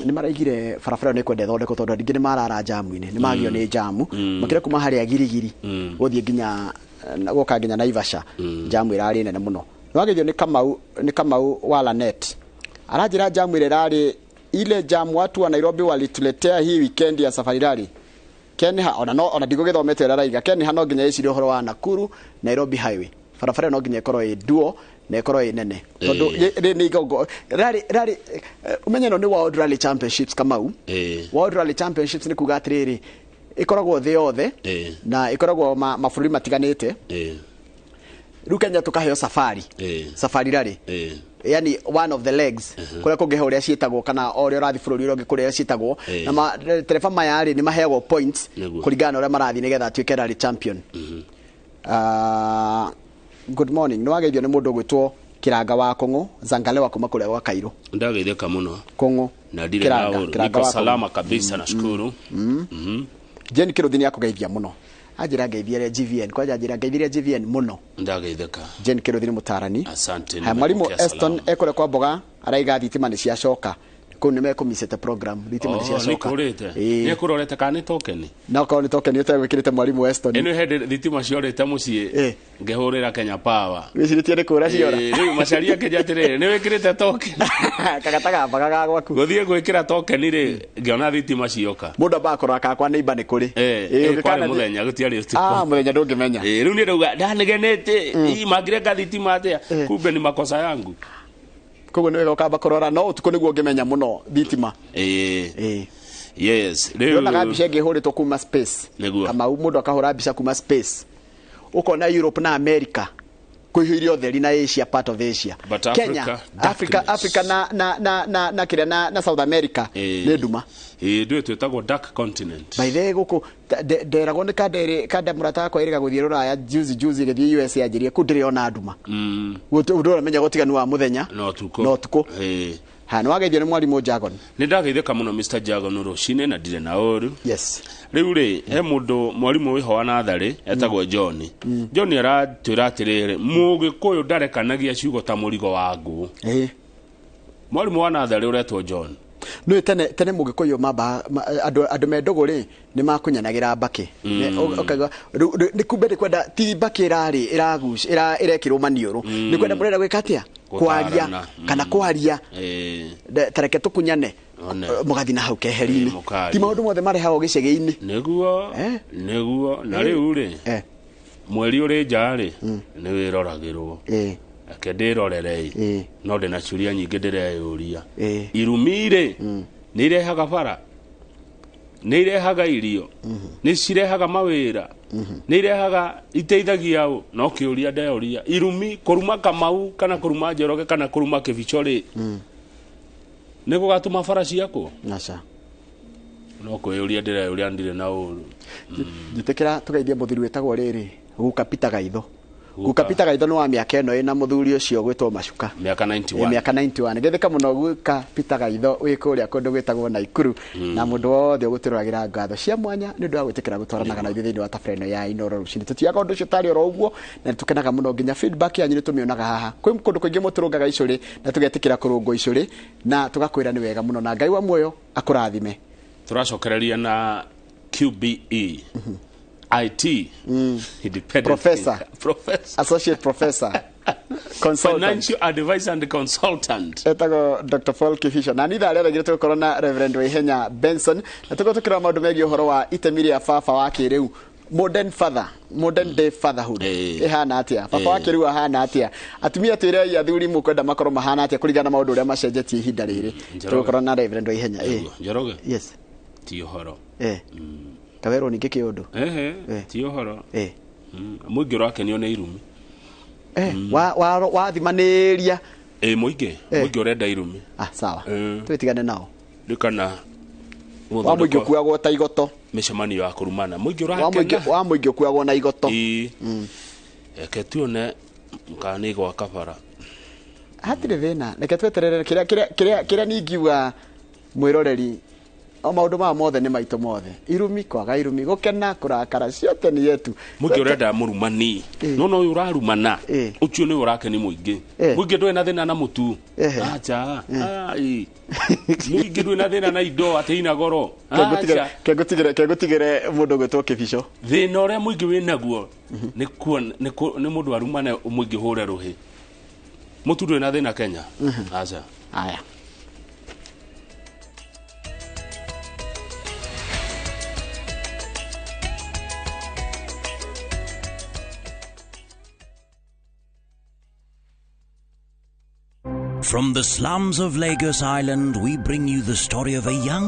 nĩ maraigire barabara nĩ kwenda thondeko tondũ ndingĩ nĩ marara jamu-inĩ nĩ magio nĩ jamu makire kuma harĩa girigiri gũthiĩ nginya gũka nginya Naivasha jamu irarĩ nene mũno nĩwagithio nĩ Kamau wa Lanet aranjĩra jamu ile rarĩ ile jam watu wa Nairobi walituletea hii weekend ya safari rally Kenya ona ndigo githomete raraiga Kenya no nginya iciri horo wa Nakuru Nairobi highway barabara no nginya ikorwo duo na ikorwo nene tondu ni igogo rally umenye no ni World Rally Championships Kamau World Rally Championships ni kuga atiriri ikoragwo thĩ yothe na ikoragwo mabũrũri matiganĩte rĩu Kenya tukaheo safari rally yani one of the legs kuria kungehe uria cietagwo kana oria urathi bururi uria kuria cietagwo na tereba maya ri ni maheagwo points kuringana na uria marathi nigetha atuike rally champion good morning no ageithio ni mundu gwitwo Kiranga wa Kongo Zangale wa kuma kuria gwa Kairo ndageitheka muno Kongo na ndire nawo niko salama kabisa nashukuru Jeni Kiruthini akugeithia muno ajira ngeithia GVN kwa ajira ngeithia GVN muno ndageitheka Jeni Kiruthini mutarani asante ni mwalimu Eston ekore kwa boga araiga thitima ni ciacoka ko nime komisete program thitima ni ciacoka ni kurorete kana token na ko ni token yote wikirite mwalimu Eston eno hede thitima ciorete mucie ngehurira Kenya Power wiciritie ni kura ciora riu macaria Kenya tirire ni wikirite token kagataga baga gwaku guthie gwikira token ri ngiona thitima cioka mundu bakora akakwa neiba ni kuri ukana muthenya gutiari usiku muthenya ndungimenya riu ni rauga ndanigenete magire thitima atia kumbe ni makosa yangu kogo niwe ukamba kurora no utuko niguo ngimenya muno thitima yes riu na gabica ngihuritwo kuma space kama mundu akahura bica kuma space uko na Europe na America kuhirio theri na Asia part of Asia Kenya Africa na kire na South America ni nduma ndio twetagwo dark continent by the guku nderago ni kande murata kwa iriga guthie ruraya juzi githie USA ajirie kundire ona nduma udora menya gotiganu wa muthenya no tuko ha no ageithio ni mwalimu Jagon ni ndageitheka muno Mr Jagon Rũciinĩ na ndire na oru yes riu ri he mundu mwalimu wiho na thari etagwo John John aratwira atiriri Mũgĩkũyũ ndarekanagia ciugo ta mũrigo wa ngũ mwalimu wa nathari uretwo John no tene Mũgĩkũyũ mamba andu mendogore ni makunyanagira mbaki okaiga ni kumbe kwenda ti mbaki irekirwo maniuru ni kwenda murenda gwikatia kwaria kana kwaria tareke tukunyane mugathi na hau keheri-ini ti maundu mothe marehago gicege-ini niguo na riu ri mweri uri njari ni wiroragirwo ake ndirorerei no ndina ciuria nyingĩ ndireyũria irumi ri ni irehaga bara ni irehaga irio ni cirehaga mawira ni irehaga iteithagia u no kiuria ndeyũria irumi kuruma Kamau kana kuruma Njoroge kana kuruma Kĩbico ri ni gugatuma bara ciako naca no kwĩyũria ndireyũria ndire na ũru njitikira tugeithie muthuri wetagwo riri gukapita gaitho gukapita gaitho no wa miaka eno ina muthuri ucio gwitwo Macuka miaka 91 ngetheka muno gukapita gaitho wikuria kundu gwitagwo Naikuru na mundu wothe ugutiruragira ngatho cia mwanya ni ndu wa gwitikira gutwaranaga na thiini wa tafreno ya Inooro Rũciinĩ tutiaga undu ucio tari oro uguo na tukenaga muno nginya feedback yanyu ni tumionaga haha kwi kundu kuingi muturungaga icuri na tugetikira kurungo icuri na tugakwira ni wega muno na Ngai wa muoyo akurathime turacokereria na QBE IT independent professor associate professor consultant financial advisor and consultant etago Dr. Paul Kifisha na nitha rĩa rĩgĩrĩ tũkorwo na Reverend Waihenya Benson na tukira maũndũ megiĩ ũhoro wa itemi rĩa baba wa kĩrĩu modern day fatherhood ihana atia papa wake riu ahana atia atumia twire athuri mukwenda makoro mahana atia kuringana maundu uria macenjetie ihinda riri tukora na reverend ihenya Njoroge yes ti uhoro kawero ninge kiundu ti uhoro muingi urakenio ni irumi wathimanĩria muingi urenda irumi sawa twitigane nao rikana wa muingi kuagwo ta igoto micemanio ya kurumana muingi urakena wa muingi kuagwo na igoto eke tuone mkani gwa kabara hatire thina reke tweterere kiria ningiuga mwiroreri o maundu ma mothe ni maito mothe irumi kwaga irumi gukena kurakara ciothe ni yetu muingi urenda murumani no uyu urarumana ucio ni urakeni muingi muingi ndwe na thina na mutu acha muingi ndwe na thina na indo ateina goro kegutigire mundu gwitwo kibico thina uria muingi winaguo ni mundu arumane muingi hure ruhi mutu ndwe na thina Kenya acha aya From the slums of Lagos Island, we bring you the story of a young